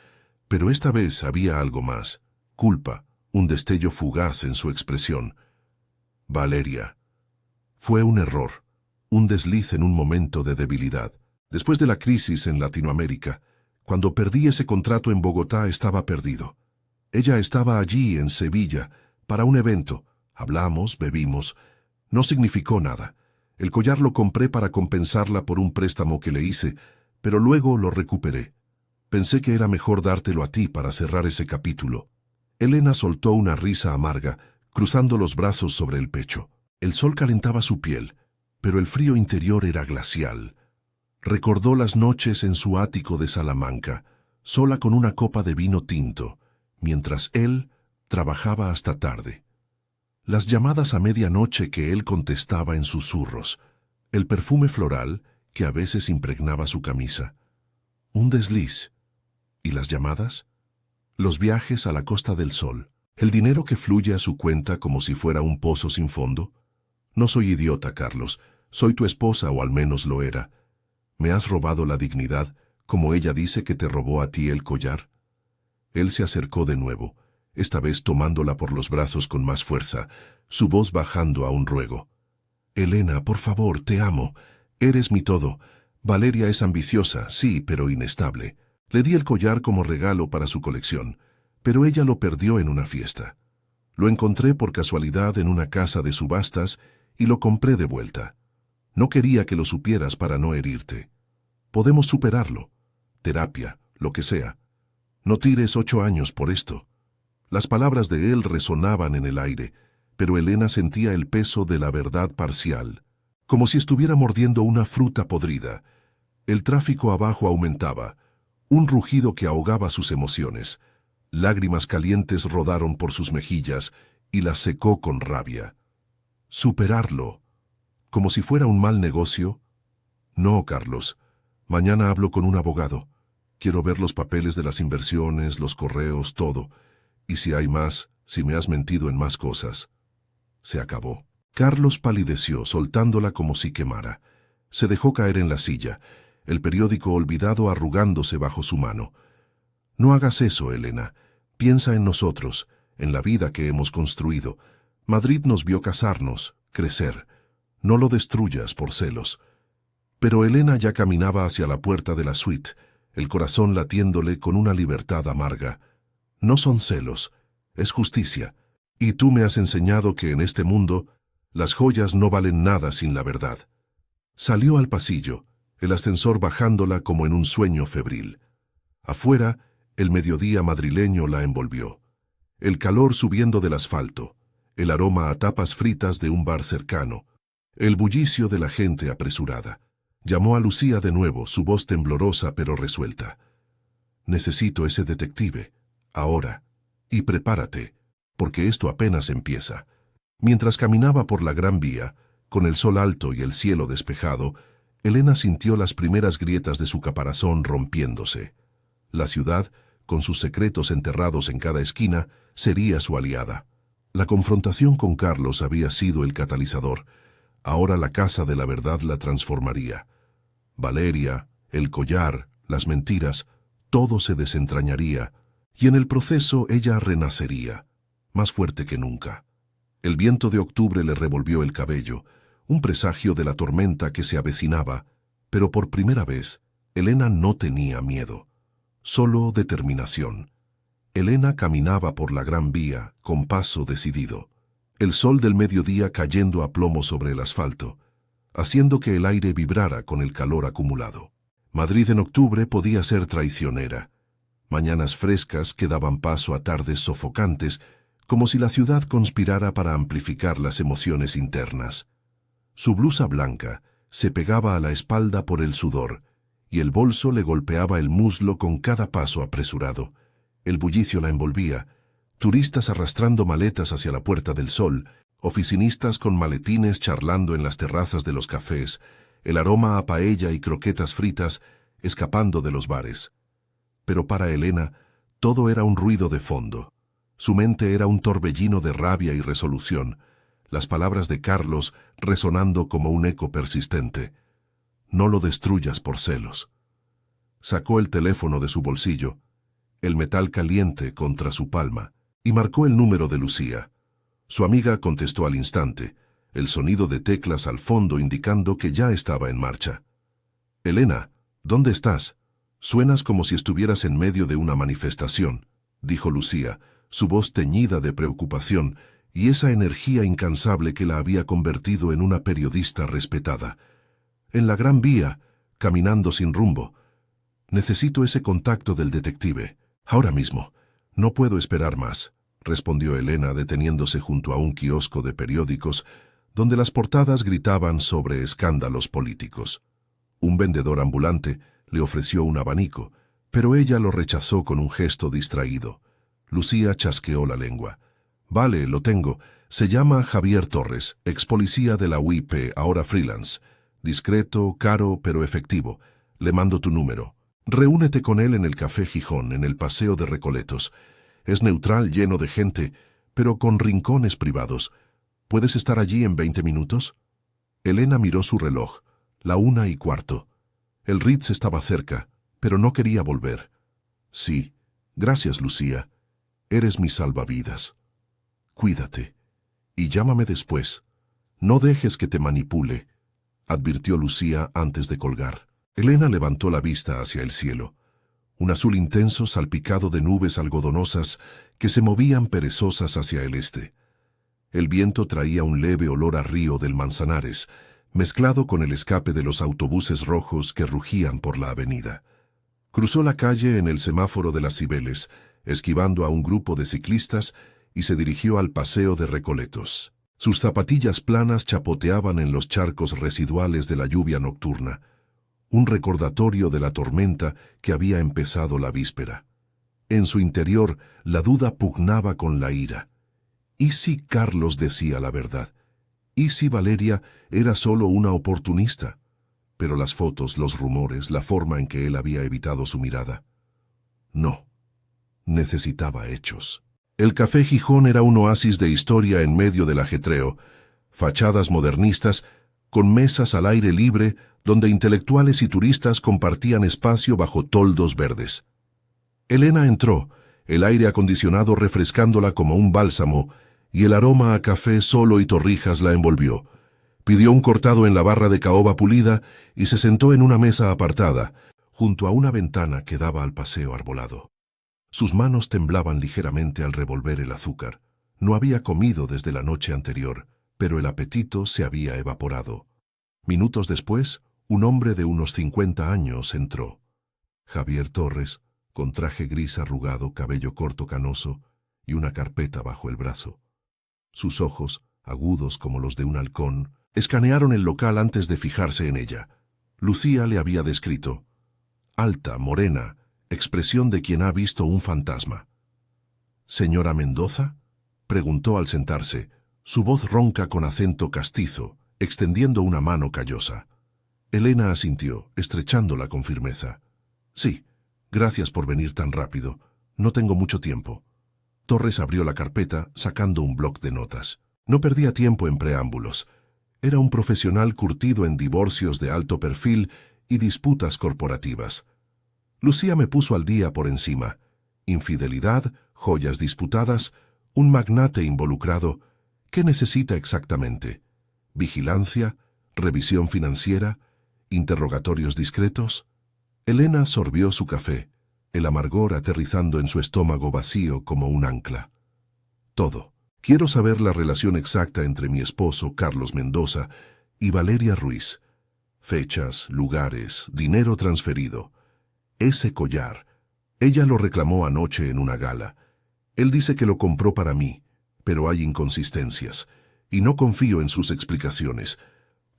Speaker 1: Pero esta vez había algo más, culpa, un destello fugaz en su expresión. «Valeria. Fue un error, un desliz en un momento de debilidad. Después de la crisis en Latinoamérica, cuando perdí ese contrato en Bogotá estaba perdido. Ella estaba allí, en Sevilla, para un evento. Hablamos, bebimos. No significó nada. El collar lo compré para compensarla por un préstamo que le hice, pero luego lo recuperé. Pensé que era mejor dártelo a ti para cerrar ese capítulo». Elena soltó una risa amarga, cruzando los brazos sobre el pecho. El sol calentaba su piel, pero el frío interior era glacial. Recordó las noches en su ático de Salamanca, sola con una copa de vino tinto, mientras él trabajaba hasta tarde. Las llamadas a medianoche que él contestaba en susurros, el perfume floral que a veces impregnaba su camisa. Un desliz. ¿Y las llamadas? Los viajes a la Costa del Sol. ¿El dinero que fluye a su cuenta como si fuera un pozo sin fondo? No soy idiota, Carlos. Soy tu esposa, o al menos lo era. ¿Me has robado la dignidad, como ella dice que te robó a ti el collar? Él se acercó de nuevo, esta vez tomándola por los brazos con más fuerza, su voz bajando a un ruego. Elena, por favor, te amo. Eres mi todo. Valeria es ambiciosa, sí, pero inestable. Le di el collar como regalo para su colección, pero ella lo perdió en una fiesta. Lo encontré por casualidad en una casa de subastas y lo compré de vuelta. No quería que lo supieras para no herirte. Podemos superarlo. Terapia, lo que sea. No tires 8 años por esto. Las palabras de él resonaban en el aire, pero Elena sentía el peso de la verdad parcial, como si estuviera mordiendo una fruta podrida. El tráfico abajo aumentaba, un rugido que ahogaba sus emociones. Lágrimas calientes rodaron por sus mejillas y las secó con rabia. ¿Superarlo? ¿Como si fuera un mal negocio? No, Carlos. Mañana hablo con un abogado. Quiero ver los papeles de las inversiones, los correos, todo. Y si hay más, si me has mentido en más cosas. Se acabó. Carlos palideció, soltándola como si quemara. Se dejó caer en la silla, el periódico olvidado arrugándose bajo su mano. No hagas eso, Elena. Piensa en nosotros, en la vida que hemos construido. Madrid nos vio casarnos, crecer. No lo destruyas por celos. Pero Elena ya caminaba hacia la puerta de la suite, el corazón latiéndole con una libertad amarga. No son celos, es justicia. Y tú me has enseñado que en este mundo las joyas no valen nada sin la verdad. Salió al pasillo, el ascensor bajándola como en un sueño febril. Afuera, el mediodía madrileño la envolvió. El calor subiendo del asfalto, el aroma a tapas fritas de un bar cercano, el bullicio de la gente apresurada. Llamó a Lucía de nuevo, su voz temblorosa pero resuelta. Necesito ese detective, ahora. Y prepárate, porque esto apenas empieza. Mientras caminaba por la Gran Vía, con el sol alto y el cielo despejado, Elena sintió las primeras grietas de su caparazón rompiéndose. La ciudad, con sus secretos enterrados en cada esquina, sería su aliada. La confrontación con Carlos había sido el catalizador. Ahora la casa de la verdad la transformaría. Valeria, el collar, las mentiras, todo se desentrañaría, y en el proceso ella renacería, más fuerte que nunca. El viento de octubre le revolvió el cabello, un presagio de la tormenta que se avecinaba, pero por primera vez, Elena no tenía miedo, solo determinación. Elena caminaba por la Gran Vía, con paso decidido, el sol del mediodía cayendo a plomo sobre el asfalto, haciendo que el aire vibrara con el calor acumulado. Madrid en octubre podía ser traicionera. Mañanas frescas que daban paso a tardes sofocantes, como si la ciudad conspirara para amplificar las emociones internas. Su blusa blanca se pegaba a la espalda por el sudor, y el bolso le golpeaba el muslo con cada paso apresurado. El bullicio la envolvía, turistas arrastrando maletas hacia la Puerta del Sol, oficinistas con maletines charlando en las terrazas de los cafés, el aroma a paella y croquetas fritas escapando de los bares. Pero para Elena, todo era un ruido de fondo. Su mente era un torbellino de rabia y resolución, las palabras de Carlos resonando como un eco persistente. No lo destruyas por celos. Sacó el teléfono de su bolsillo, el metal caliente contra su palma, y marcó el número de Lucía. Su amiga contestó al instante, el sonido de teclas al fondo indicando que ya estaba en marcha. «Elena, ¿dónde estás? Suenas como si estuvieras en medio de una manifestación», dijo Lucía, su voz teñida de preocupación y esa energía incansable que la había convertido en una periodista respetada. «En la Gran Vía, caminando sin rumbo. Necesito ese contacto del detective. Ahora mismo. No puedo esperar más», respondió Elena deteniéndose junto a un kiosco de periódicos donde las portadas gritaban sobre escándalos políticos. Un vendedor ambulante le ofreció un abanico, Pero ella lo rechazó con un gesto distraído. Lucía chasqueó la lengua. Vale, lo tengo. Se llama Javier Torres, ex policía de la UIP, ahora freelance. Discreto, caro, pero efectivo. Le mando tu número. Reúnete con él en el Café Gijón, en el Paseo de Recoletos. Es neutral, lleno de gente, pero con rincones privados. ¿Puedes estar allí en 20 minutos? Elena miró su reloj. La 1:15. El Ritz estaba cerca, pero no quería volver. Sí, gracias, Lucía. Eres mi salvavidas. Cuídate. Y llámame después. No dejes que te manipule, advirtió Lucía antes de colgar. Elena levantó la vista hacia el cielo. Un azul intenso salpicado de nubes algodonosas que se movían perezosas hacia el este. El viento traía un leve olor a río del Manzanares, mezclado con el escape de los autobuses rojos que rugían por la avenida. Cruzó la calle en el semáforo de las Cibeles, esquivando a un grupo de ciclistas, y se dirigió al Paseo de Recoletos. Sus zapatillas planas chapoteaban en los charcos residuales de la lluvia nocturna, un recordatorio de la tormenta que había empezado la víspera. En su interior, la duda pugnaba con la ira. ¿Y si Carlos decía la verdad? ¿Y si Valeria era solo una oportunista? Pero las fotos, los rumores, la forma en que él había evitado su mirada. No. Necesitaba hechos. El Café Gijón era un oasis de historia en medio del ajetreo, fachadas modernistas, con mesas al aire libre donde intelectuales y turistas compartían espacio bajo toldos verdes. Elena entró, el aire acondicionado refrescándola como un bálsamo, y el aroma a café solo y torrijas la envolvió. Pidió un cortado en la barra de caoba pulida y se sentó en una mesa apartada, junto a una ventana que daba al paseo arbolado. Sus manos temblaban ligeramente al revolver el azúcar. No había comido desde la noche anterior, pero el apetito se había evaporado. Minutos después, un hombre de unos 50 años entró. Javier Torres, con traje gris arrugado, cabello corto canoso y una carpeta bajo el brazo. Sus ojos, agudos como los de un halcón, escanearon el local antes de fijarse en ella. Lucía le había descrito. Alta, morena, expresión de quien ha visto un fantasma. ¿Señora Mendoza?, preguntó al sentarse, su voz ronca con acento castizo, extendiendo una mano callosa. Elena asintió, estrechándola con firmeza. Sí, gracias por venir tan rápido. No tengo mucho tiempo. Torres abrió la carpeta, sacando un bloc de notas. No perdía tiempo en preámbulos. Era un profesional curtido en divorcios de alto perfil y disputas corporativas. Lucía me puso al día por encima. Infidelidad, joyas disputadas, un magnate involucrado. ¿Qué necesita exactamente? ¿Vigilancia? ¿Revisión financiera? ¿Interrogatorios discretos? Elena sorbió su café, el amargor aterrizando en su estómago vacío como un ancla. Todo. Quiero saber la relación exacta entre mi esposo, Carlos Mendoza, y Valeria Ruiz. Fechas, lugares, dinero transferido. Ese collar. Ella lo reclamó anoche en una gala. Él dice que lo compró para mí, pero hay inconsistencias, y no confío en sus explicaciones.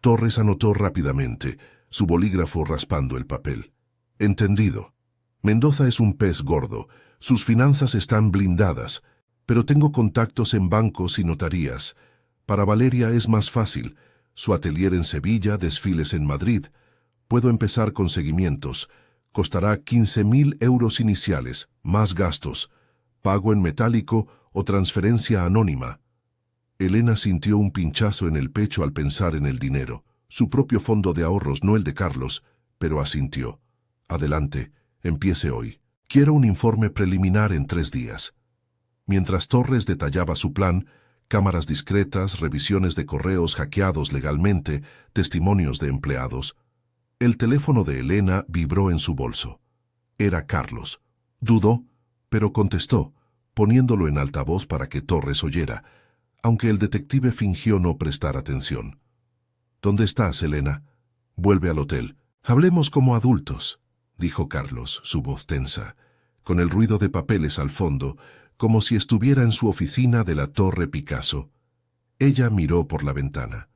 Speaker 1: Torres anotó rápidamente, su bolígrafo raspando el papel. Entendido. Mendoza es un pez gordo, sus finanzas están blindadas, pero tengo contactos en bancos y notarías. Para Valeria es más fácil, su atelier en Sevilla, desfiles en Madrid. Puedo empezar con seguimientos. Costará 15.000 euros iniciales, más gastos, pago en metálico o transferencia anónima. Elena sintió un pinchazo en el pecho al pensar en el dinero, su propio fondo de ahorros, no el de Carlos, pero asintió. Adelante, empiece hoy. Quiero un informe preliminar en 3 días. Mientras Torres detallaba su plan, cámaras discretas, revisiones de correos hackeados legalmente, testimonios de empleados, el teléfono de Elena vibró en su bolso. Era Carlos. Dudó, pero contestó, poniéndolo en altavoz para que Torres oyera, aunque el detective fingió no prestar atención. ¿Dónde estás, Elena? Vuelve al hotel. Hablemos como adultos, dijo Carlos, su voz tensa, con el ruido de papeles al fondo, como si estuviera en su oficina de la Torre Picasso. Ella miró por la ventana.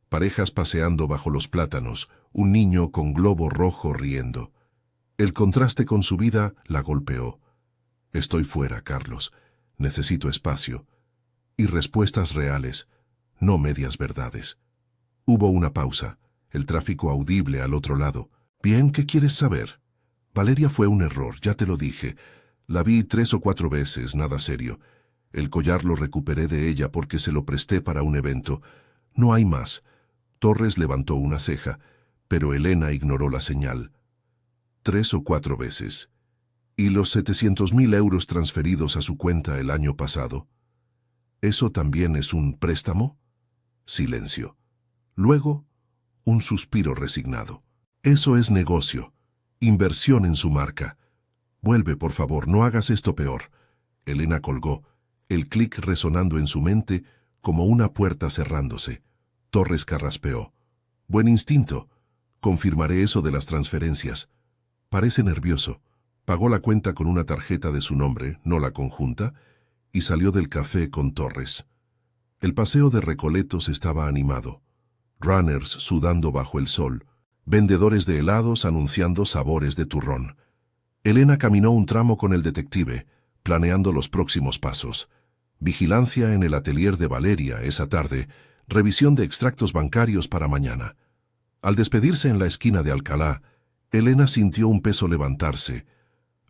Speaker 1: Parejas paseando bajo los plátanos, un niño con globo rojo riendo. El contraste con su vida la golpeó. Estoy fuera, Carlos. Necesito espacio. Y respuestas reales, no medias verdades. Hubo una pausa, el tráfico audible al otro lado. Bien, ¿qué quieres saber? Valeria fue un error, ya te lo dije. La vi 3 o 4 veces, nada serio. El collar lo recuperé de ella porque se lo presté para un evento. No hay más. Torres levantó una ceja, pero Elena ignoró la señal. 3 o 4 veces. ¿Y los 700.000 euros transferidos a su cuenta el año pasado? ¿Eso también es un préstamo? Silencio. Luego, un suspiro resignado. Eso es negocio. Inversión en su marca. Vuelve, por favor, no hagas esto peor. Elena colgó, el clic resonando en su mente como una puerta cerrándose. Torres carraspeó. Buen instinto. Confirmaré eso de las transferencias. Parece nervioso. Pagó la cuenta con una tarjeta de su nombre, no la conjunta, y salió del café con Torres. El paseo de Recoletos estaba animado. Runners sudando bajo el sol, vendedores de helados anunciando sabores de turrón. Elena caminó un tramo con el detective, planeando los próximos pasos. Vigilancia en el atelier de Valeria esa tarde, revisión de extractos bancarios para mañana. Al despedirse en la esquina de Alcalá, Elena sintió un peso levantarse,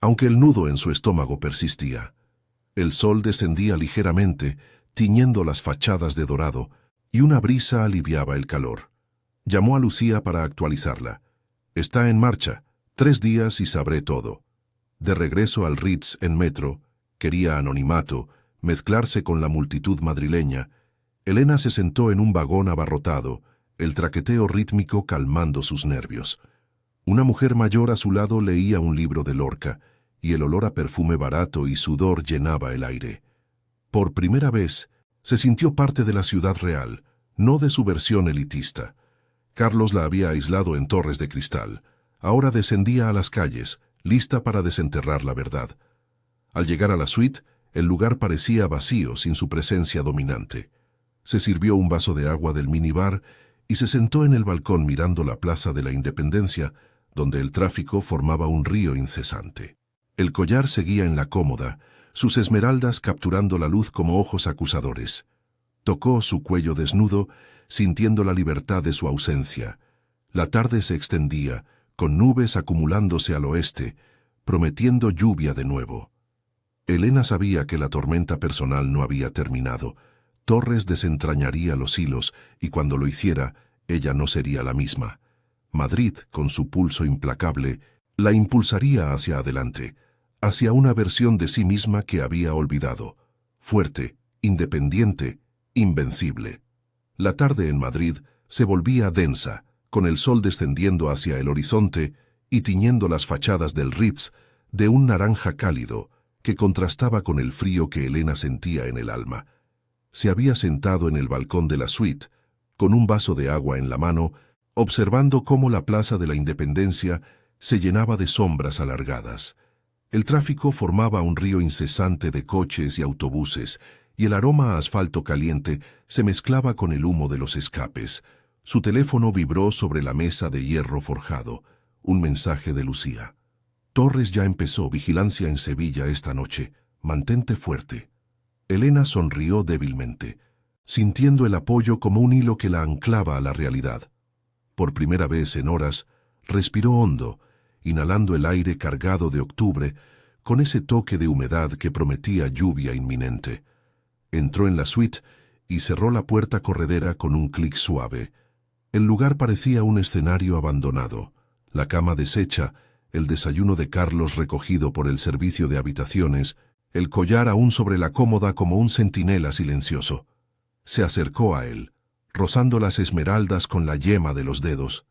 Speaker 1: aunque el nudo en su estómago persistía. El sol descendía ligeramente, tiñendo las fachadas de dorado, y una brisa aliviaba el calor. Llamó a Lucía para actualizarla. Está en marcha. 3 días y sabré todo. De regreso al Ritz en metro, quería anonimato, mezclarse con la multitud madrileña. Elena se sentó en un vagón abarrotado, el traqueteo rítmico calmando sus nervios. Una mujer mayor a su lado leía un libro de Lorca, y el olor a perfume barato y sudor llenaba el aire. Por primera vez, se sintió parte de la ciudad real, no de su versión elitista. Carlos la había aislado en torres de cristal. Ahora descendía a las calles, lista para desenterrar la verdad. Al llegar a la suite, el lugar parecía vacío sin su presencia dominante. Se sirvió un vaso de agua del minibar y se sentó en el balcón mirando la Plaza de la Independencia, donde el tráfico formaba un río incesante. El collar seguía en la cómoda, sus esmeraldas capturando la luz como ojos acusadores. Tocó su cuello desnudo, sintiendo la libertad de su ausencia. La tarde se extendía, con nubes acumulándose al oeste, prometiendo lluvia de nuevo. Elena sabía que la tormenta personal no había terminado. Torres desentrañaría los hilos, y cuando lo hiciera, ella no sería la misma. Madrid, con su pulso implacable, la impulsaría hacia adelante, hacia una versión de sí misma que había olvidado. Fuerte, independiente, invencible. La tarde en Madrid se volvía densa, con el sol descendiendo hacia el horizonte y tiñendo las fachadas del Ritz de un naranja cálido que contrastaba con el frío que Elena sentía en el alma. Se había sentado en el balcón de la suite, con un vaso de agua en la mano, observando cómo la Plaza de la Independencia se llenaba de sombras alargadas. El tráfico formaba un río incesante de coches y autobuses, y el aroma a asfalto caliente se mezclaba con el humo de los escapes. Su teléfono vibró sobre la mesa de hierro forjado. Un mensaje de Lucía. Torres ya empezó vigilancia en Sevilla esta noche. Mantente fuerte. Elena sonrió débilmente, sintiendo el apoyo como un hilo que la anclaba a la realidad. Por primera vez en horas, respiró hondo, inhalando el aire cargado de octubre, con ese toque de humedad que prometía lluvia inminente. Entró en la suite y cerró la puerta corredera con un clic suave. El lugar parecía un escenario abandonado. La cama deshecha, el desayuno de Carlos recogido por el servicio de habitaciones, el collar aún sobre la cómoda como un centinela silencioso. Se acercó a él, rozando las esmeraldas con la yema de los dedos.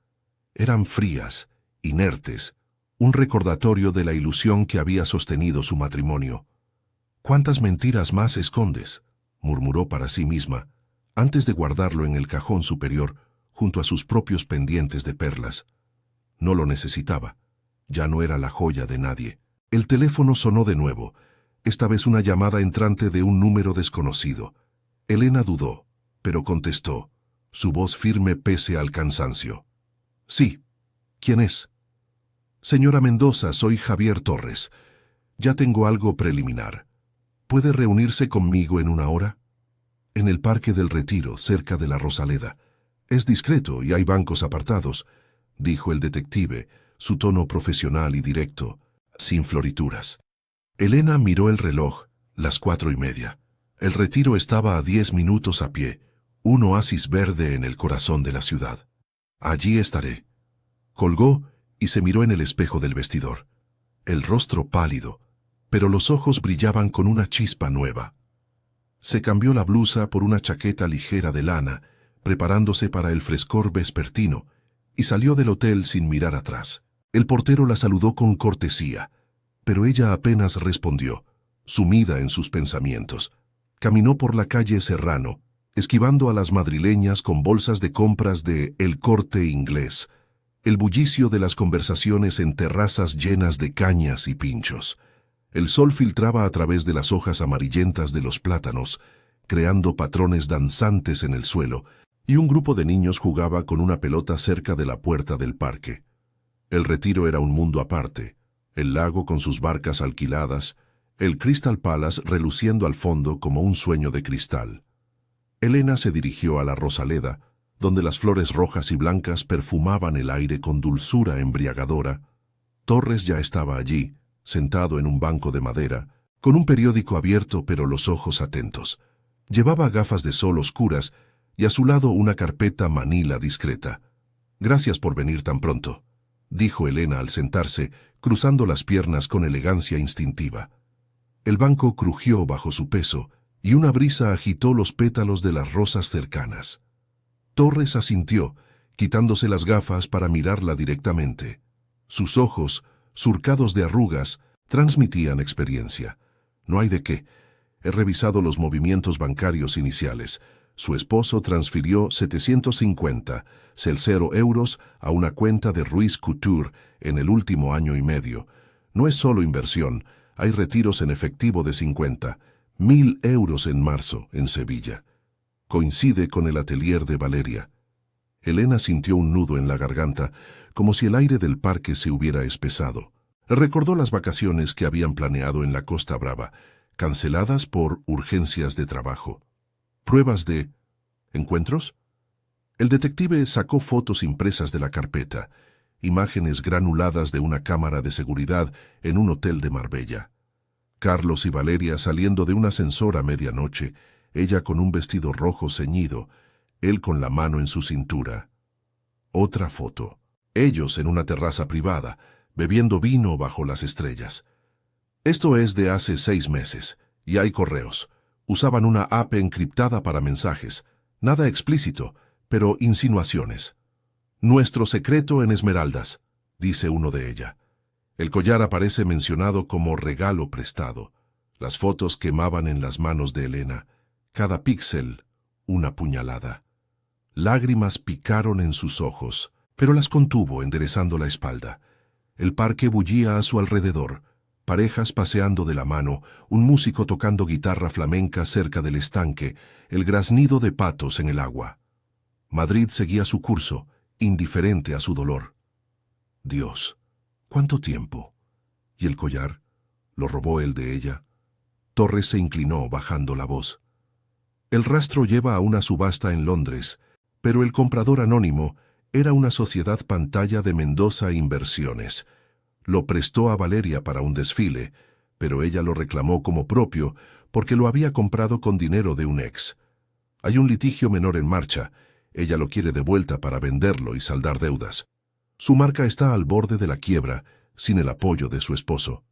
Speaker 1: Eran frías, inertes, un recordatorio de la ilusión que había sostenido su matrimonio. «¿Cuántas mentiras más escondes?», murmuró para sí misma, antes de guardarlo en el cajón superior, junto a sus propios pendientes de perlas. No lo necesitaba. Ya no era la joya de nadie. El teléfono sonó de nuevo, esta vez una llamada entrante de un número desconocido. Elena dudó, pero contestó, su voz firme pese al cansancio. «Sí. ¿Quién es?». Señora Mendoza, soy Javier Torres. Ya tengo algo preliminar. ¿Puede reunirse conmigo en una hora? En el Parque del Retiro, cerca de la Rosaleda. Es discreto y hay bancos apartados, dijo el detective, su tono profesional y directo, sin florituras. Elena miró el reloj, las 4:30. El Retiro estaba a 10 minutos a pie, un oasis verde en el corazón de la ciudad. Allí estaré. Colgó y se miró en el espejo del vestidor. El rostro pálido, pero los ojos brillaban con una chispa nueva. Se cambió la blusa por una chaqueta ligera de lana, preparándose para el frescor vespertino, y salió del hotel sin mirar atrás. El portero la saludó con cortesía, pero ella apenas respondió, sumida en sus pensamientos. Caminó por la calle Serrano, esquivando a las madrileñas con bolsas de compras de El Corte Inglés, el bullicio de las conversaciones en terrazas llenas de cañas y pinchos. El sol filtraba a través de las hojas amarillentas de los plátanos, creando patrones danzantes en el suelo, y un grupo de niños jugaba con una pelota cerca de la puerta del parque. El Retiro era un mundo aparte, el lago con sus barcas alquiladas, el Crystal Palace reluciendo al fondo como un sueño de cristal. Elena se dirigió a la Rosaleda, donde las flores rojas y blancas perfumaban el aire con dulzura embriagadora. Torres ya estaba allí, sentado en un banco de madera, con un periódico abierto pero los ojos atentos. Llevaba gafas de sol oscuras y a su lado una carpeta manila discreta. «Gracias por venir tan pronto», dijo Elena al sentarse, cruzando las piernas con elegancia instintiva. El banco crujió bajo su peso y una brisa agitó los pétalos de las rosas cercanas. Torres asintió, quitándose las gafas para mirarla directamente. Sus ojos, surcados de arrugas, transmitían experiencia. «No hay de qué. He revisado los movimientos bancarios iniciales. Su esposo transfirió 750 euros a una cuenta de Ruiz Couture en el último año y medio. No es solo inversión, hay retiros en efectivo de 50.000 euros en marzo, en Sevilla. Coincide con el atelier de Valeria». Elena sintió un nudo en la garganta, como si el aire del parque se hubiera espesado. Recordó las vacaciones que habían planeado en la Costa Brava, canceladas por urgencias de trabajo. ¿Pruebas de encuentros? El detective sacó fotos impresas de la carpeta, imágenes granuladas de una cámara de seguridad en un hotel de Marbella. Carlos y Valeria saliendo de un ascensor a medianoche, ella con un vestido rojo ceñido, él con la mano en su cintura. Otra foto. Ellos en una terraza privada, bebiendo vino bajo las estrellas. Esto es de hace 6 meses, y hay correos. Usaban una app encriptada para mensajes. Nada explícito, pero insinuaciones. «Nuestro secreto en Esmeraldas», dice uno de ella. El collar aparece mencionado como regalo prestado. Las fotos quemaban en las manos de Elena. Cada píxel, una puñalada. Lágrimas picaron en sus ojos, pero las contuvo enderezando la espalda. El parque bullía a su alrededor, parejas paseando de la mano, un músico tocando guitarra flamenca cerca del estanque, el graznido de patos en el agua. Madrid seguía su curso, indiferente a su dolor. Dios, ¿cuánto tiempo? ¿Y el collar? ¿Lo robó él de ella? Torres se inclinó, bajando la voz. El rastro lleva a una subasta en Londres, pero el comprador anónimo era una sociedad pantalla de Mendoza Inversiones. Lo prestó a Valeria para un desfile, pero ella lo reclamó como propio porque lo había comprado con dinero de un ex. Hay un litigio menor en marcha. Ella lo quiere de vuelta para venderlo y saldar deudas. Su marca está al borde de la quiebra, sin el apoyo de su esposo.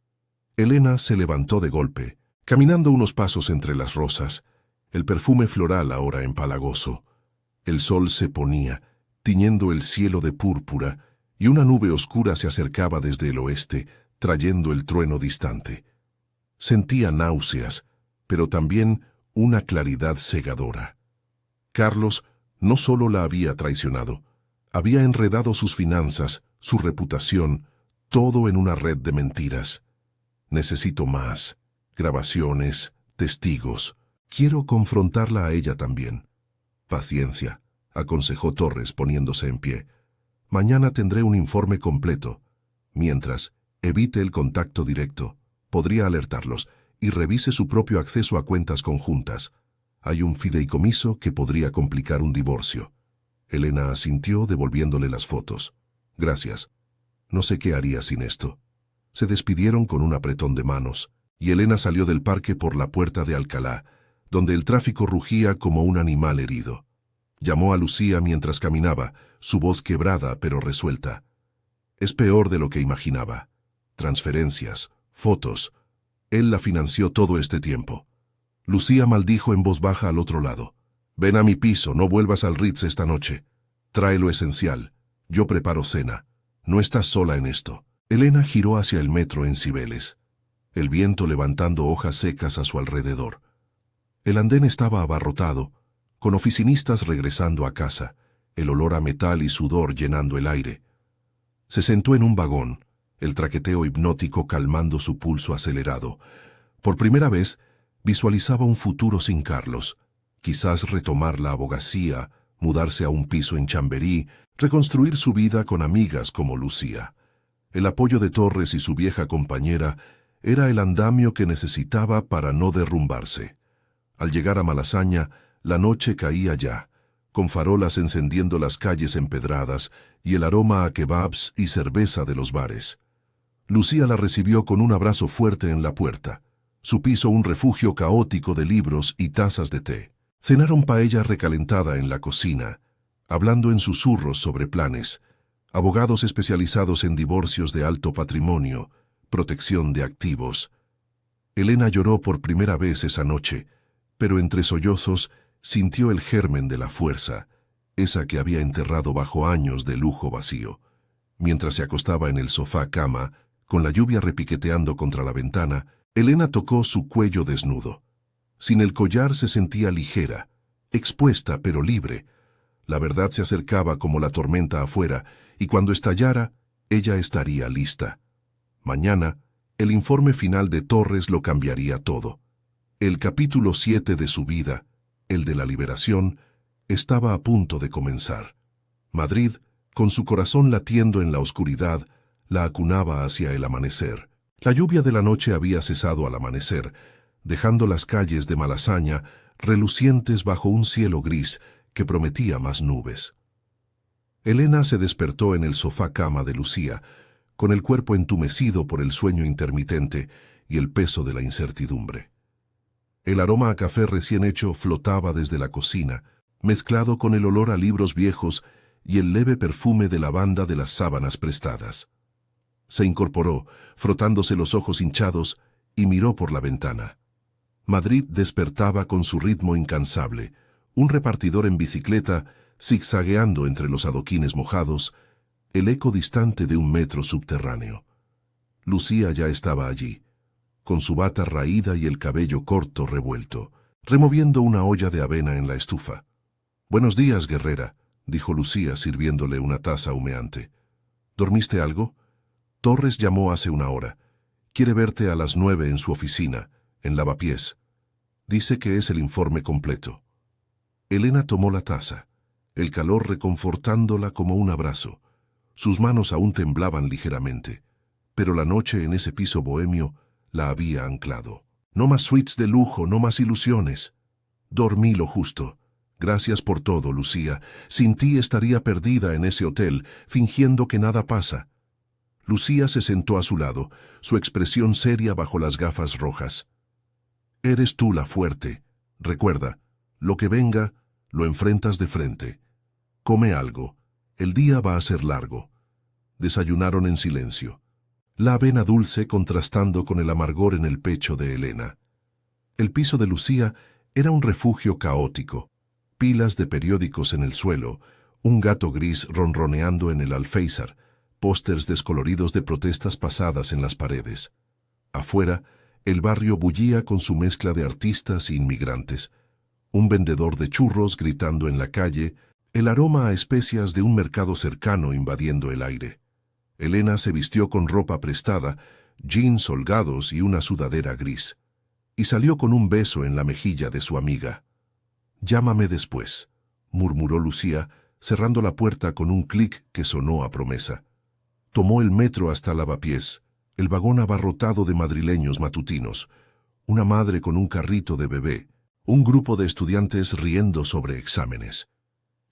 Speaker 1: Elena se levantó de golpe, caminando unos pasos entre las rosas, el perfume floral ahora empalagoso. El sol se ponía, tiñendo el cielo de púrpura, y una nube oscura se acercaba desde el oeste, trayendo el trueno distante. Sentía náuseas, pero también una claridad cegadora. Carlos no solo la había traicionado, había enredado sus finanzas, su reputación, todo en una red de mentiras. Necesito más, grabaciones, testigos. Quiero confrontarla a ella también. Paciencia, aconsejó Torres poniéndose en pie. Mañana tendré un informe completo. Mientras, evite el contacto directo. Podría alertarlos y revise su propio acceso a cuentas conjuntas. Hay un fideicomiso que podría complicar un divorcio. Elena asintió devolviéndole las fotos. Gracias. No sé qué haría sin esto. Se despidieron con un apretón de manos, y Elena salió del parque por la puerta de Alcalá, donde el tráfico rugía como un animal herido. Llamó a Lucía mientras caminaba, su voz quebrada pero resuelta. Es peor de lo que imaginaba. Transferencias, fotos. Él la financió todo este tiempo. Lucía maldijo en voz baja al otro lado. Ven a mi piso, no vuelvas al Ritz esta noche. Trae lo esencial. Yo preparo cena. No estás sola en esto. Elena giró hacia el metro en Cibeles, el viento levantando hojas secas a su alrededor. El andén estaba abarrotado, con oficinistas regresando a casa, el olor a metal y sudor llenando el aire. Se sentó en un vagón, el traqueteo hipnótico calmando su pulso acelerado. Por primera vez, visualizaba un futuro sin Carlos, quizás retomar la abogacía, mudarse a un piso en Chamberí, reconstruir su vida con amigas como Lucía. El apoyo de Torres y su vieja compañera era el andamio que necesitaba para no derrumbarse. Al llegar a Malasaña, la noche caía ya, con farolas encendiendo las calles empedradas y el aroma a kebabs y cerveza de los bares. Lucía la recibió con un abrazo fuerte en la puerta. Su piso un refugio caótico de libros y tazas de té. Cenaron paella recalentada en la cocina, hablando en susurros sobre planes, abogados especializados en divorcios de alto patrimonio, protección de activos. Elena lloró por primera vez esa noche, pero entre sollozos sintió el germen de la fuerza, esa que había enterrado bajo años de lujo vacío. Mientras se acostaba en el sofá-cama, con la lluvia repiqueteando contra la ventana, Elena tocó su cuello desnudo. Sin el collar se sentía ligera, expuesta pero libre. La verdad se acercaba como la tormenta afuera, y cuando estallara, ella estaría lista. Mañana, el informe final de Torres lo cambiaría todo. El capítulo 7 de su vida, el de la liberación, estaba a punto de comenzar. Madrid, con su corazón latiendo en la oscuridad, la acunaba hacia el amanecer. La lluvia de la noche había cesado al amanecer, dejando las calles de Malasaña relucientes bajo un cielo gris que prometía más nubes. Elena se despertó en el sofá-cama de Lucía, con el cuerpo entumecido por el sueño intermitente y el peso de la incertidumbre. El aroma a café recién hecho flotaba desde la cocina, mezclado con el olor a libros viejos y el leve perfume de lavanda de las sábanas prestadas. Se incorporó, frotándose los ojos hinchados, y miró por la ventana. Madrid despertaba con su ritmo incansable, un repartidor en bicicleta zigzagueando entre los adoquines mojados, el eco distante de un metro subterráneo. Lucía ya estaba allí, con su bata raída y el cabello corto revuelto, removiendo una olla de avena en la estufa. «Buenos días, guerrera», dijo Lucía sirviéndole una taza humeante. «¿Dormiste algo?» Torres llamó hace una hora. Quiere verte a las 9 en su oficina, en Lavapiés. Dice que es el informe completo. Elena tomó la taza, el calor reconfortándola como un abrazo. Sus manos aún temblaban ligeramente, pero la noche en ese piso bohemio la había anclado. No más suites de lujo, no más ilusiones. Dormí lo justo. Gracias por todo, Lucía. Sin ti estaría perdida en ese hotel, fingiendo que nada pasa. Lucía se sentó a su lado, su expresión seria bajo las gafas rojas. Eres tú la fuerte. Recuerda, lo que venga, lo enfrentas de frente. Come algo. El día va a ser largo. Desayunaron en silencio. La avena dulce contrastando con el amargor en el pecho de Elena. El piso de Lucía era un refugio caótico. Pilas de periódicos en el suelo, un gato gris ronroneando en el alféizar, pósters descoloridos de protestas pasadas en las paredes. Afuera, el barrio bullía con su mezcla de artistas e inmigrantes. Un vendedor de churros gritando en la calle, el aroma a especias de un mercado cercano invadiendo el aire. Elena se vistió con ropa prestada, jeans holgados y una sudadera gris, y salió con un beso en la mejilla de su amiga. «Llámame después», murmuró Lucía, cerrando la puerta con un clic que sonó a promesa. Tomó el metro hasta Lavapiés, el vagón abarrotado de madrileños matutinos, una madre con un carrito de bebé, un grupo de estudiantes riendo sobre exámenes.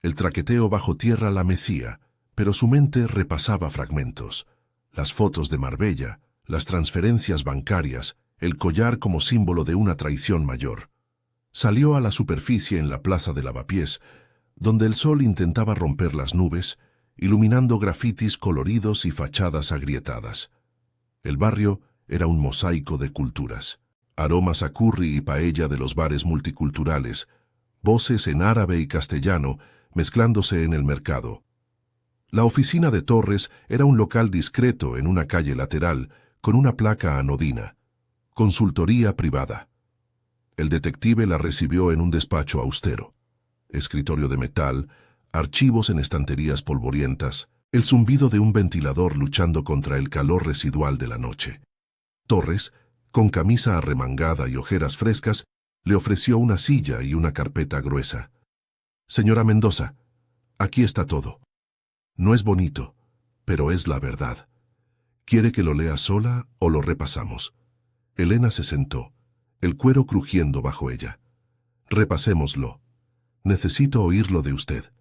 Speaker 1: El traqueteo bajo tierra la mecía, pero su mente repasaba fragmentos. Las fotos de Marbella, las transferencias bancarias, el collar como símbolo de una traición mayor. Salió a la superficie en la plaza de Lavapiés, donde el sol intentaba romper las nubes, iluminando grafitis coloridos y fachadas agrietadas. El barrio era un mosaico de culturas. Aromas a curry y paella de los bares multiculturales, voces en árabe y castellano mezclándose en el mercado. La oficina de Torres era un local discreto en una calle lateral con una placa anodina. Consultoría privada. El detective la recibió en un despacho austero. Escritorio de metal, archivos en estanterías polvorientas, el zumbido de un ventilador luchando contra el calor residual de la noche. Torres, con camisa arremangada y ojeras frescas, le ofreció una silla y una carpeta gruesa. «Señora Mendoza, aquí está todo. No es bonito, pero es la verdad. ¿Quiere que lo lea sola o lo repasamos?» Elena se sentó, el cuero crujiendo bajo ella. «Repasémoslo. Necesito oírlo de usted».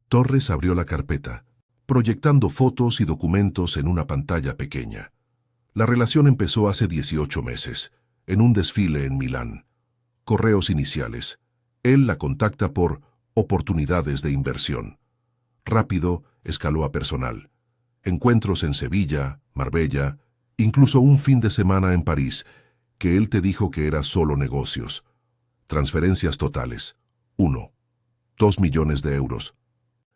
Speaker 1: Torres abrió la carpeta, proyectando fotos y documentos en una pantalla pequeña. La relación empezó hace 18 meses, en un desfile en Milán. Correos iniciales. Él la contacta por oportunidades de inversión. Rápido escaló a personal. Encuentros en Sevilla, Marbella, incluso un fin de semana en París, que él te dijo que era solo negocios. Transferencias totales. 1. 2 millones de euros.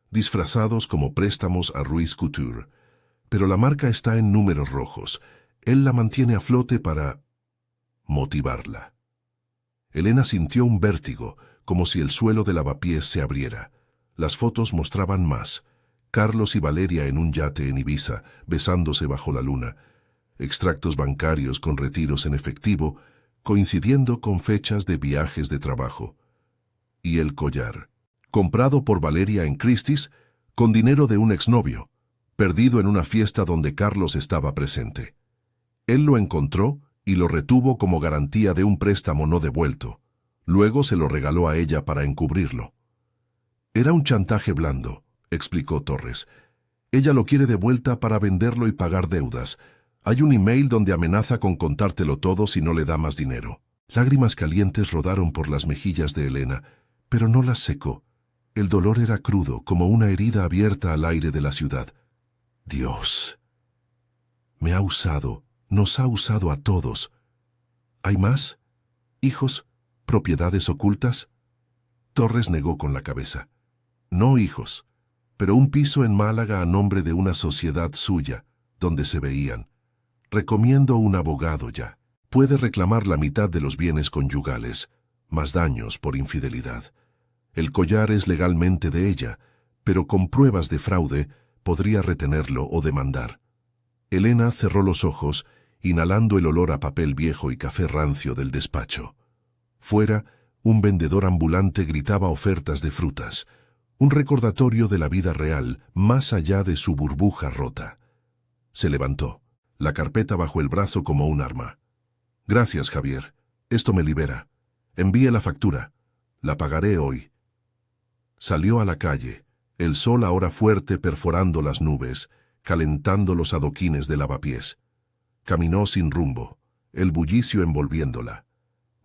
Speaker 1: Disfrazados como préstamos a Ruiz Couture. Pero la marca está en números rojos. Él la mantiene a flote para motivarla. Elena sintió un vértigo, como si el suelo de Lavapiés se abriera. Las fotos mostraban más. Carlos y Valeria en un yate en Ibiza, besándose bajo la luna. Extractos bancarios con retiros en efectivo, coincidiendo con fechas de viajes de trabajo. Y el collar, comprado por Valeria en Christie's, con dinero de un exnovio, perdido en una fiesta donde Carlos estaba presente. Él lo encontró y lo retuvo como garantía de un préstamo no devuelto. Luego se lo regaló a ella para encubrirlo. Era un chantaje blando, explicó Torres. Ella lo quiere de vuelta para venderlo y pagar deudas. Hay un email donde amenaza con contártelo todo si no le da más dinero. Lágrimas calientes rodaron por las mejillas de Elena, pero no las secó. El dolor era crudo, como una herida abierta al aire de la ciudad. Dios. Me ha usado, nos ha usado a todos. ¿Hay más? ¿Hijos? ¿Propiedades ocultas? Torres negó con la cabeza. No hijos, pero un piso en Málaga a nombre de una sociedad suya, donde se veían. Recomiendo un abogado ya. Puede reclamar la mitad de los bienes conyugales, más daños por infidelidad. El collar es legalmente de ella, pero con pruebas de fraude podría retenerlo o demandar. Elena cerró los ojos, inhalando el olor a papel viejo y café rancio del despacho. Fuera, un vendedor ambulante gritaba ofertas de frutas, un recordatorio de la vida real más allá de su burbuja rota. Se levantó, la carpeta bajo el brazo como un arma. Gracias, Javier. Esto me libera. Envíe la factura. La pagaré hoy. Salió a la calle, el sol ahora fuerte perforando las nubes, calentando los adoquines de Lavapiés. Caminó sin rumbo, el bullicio envolviéndola.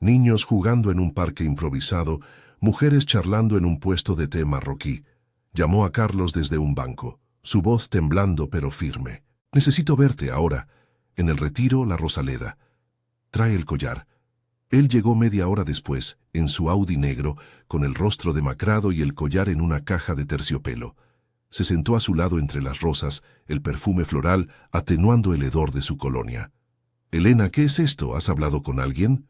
Speaker 1: Niños jugando en un parque improvisado, mujeres charlando en un puesto de té marroquí. Llamó a Carlos desde un banco, su voz temblando pero firme. Necesito verte ahora. En el Retiro, la Rosaleda. Trae el collar. Él llegó media hora después, en su Audi negro, con el rostro demacrado y el collar en una caja de terciopelo. Se sentó a su lado entre las rosas, el perfume floral atenuando el hedor de su colonia. «Elena, ¿qué es esto? ¿Has hablado con alguien?»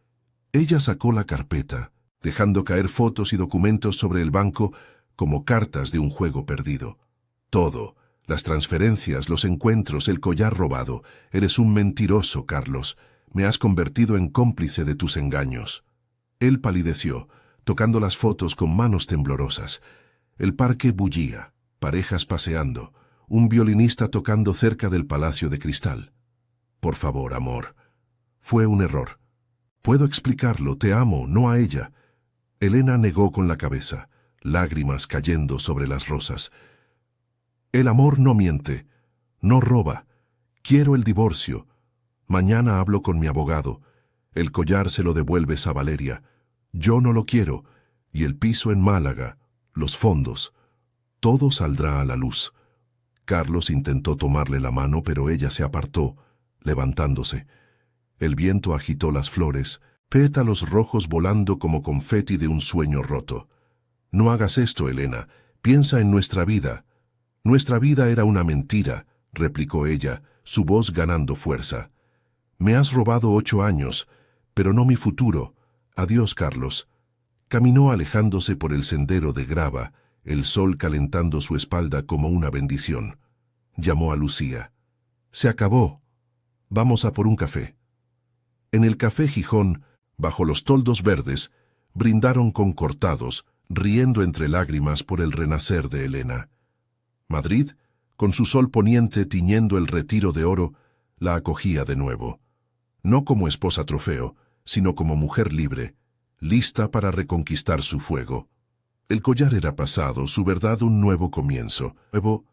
Speaker 1: Ella sacó la carpeta, dejando caer fotos y documentos sobre el banco como cartas de un juego perdido. Todo, las transferencias, los encuentros, el collar robado. Eres un mentiroso, Carlos. Me has convertido en cómplice de tus engaños. Él palideció, tocando las fotos con manos temblorosas. El parque bullía, parejas paseando, un violinista tocando cerca del Palacio de Cristal. Por favor, amor. Fue un error. Puedo explicarlo, te amo, no a ella. Elena negó con la cabeza, lágrimas cayendo sobre las rosas. El amor no miente, no roba. Quiero el divorcio. Mañana hablo con mi abogado. El collar se lo devuelves a Valeria. Yo no lo quiero. Y el piso en Málaga, los fondos. Todo saldrá a la luz. Carlos intentó tomarle la mano, pero ella se apartó, levantándose. El viento agitó las flores, pétalos rojos volando como confeti de un sueño roto. No hagas esto, Elena. Piensa en nuestra vida. Nuestra vida era una mentira, replicó ella, su voz ganando fuerza. Me has robado 8 años, pero no mi futuro. Adiós, Carlos. Caminó alejándose por el sendero de grava, el sol calentando su espalda como una bendición. Llamó a Lucía. Se acabó. Vamos a por un café. En el Café Gijón, bajo los toldos verdes, brindaron con cortados, riendo entre lágrimas por el renacer de Elena. Madrid, con su sol poniente tiñendo el Retiro de oro, la acogía de nuevo. No como esposa trofeo, sino como mujer libre, lista para reconquistar su fuego. El collar era pasado, su verdad un nuevo comienzo. Nuevo,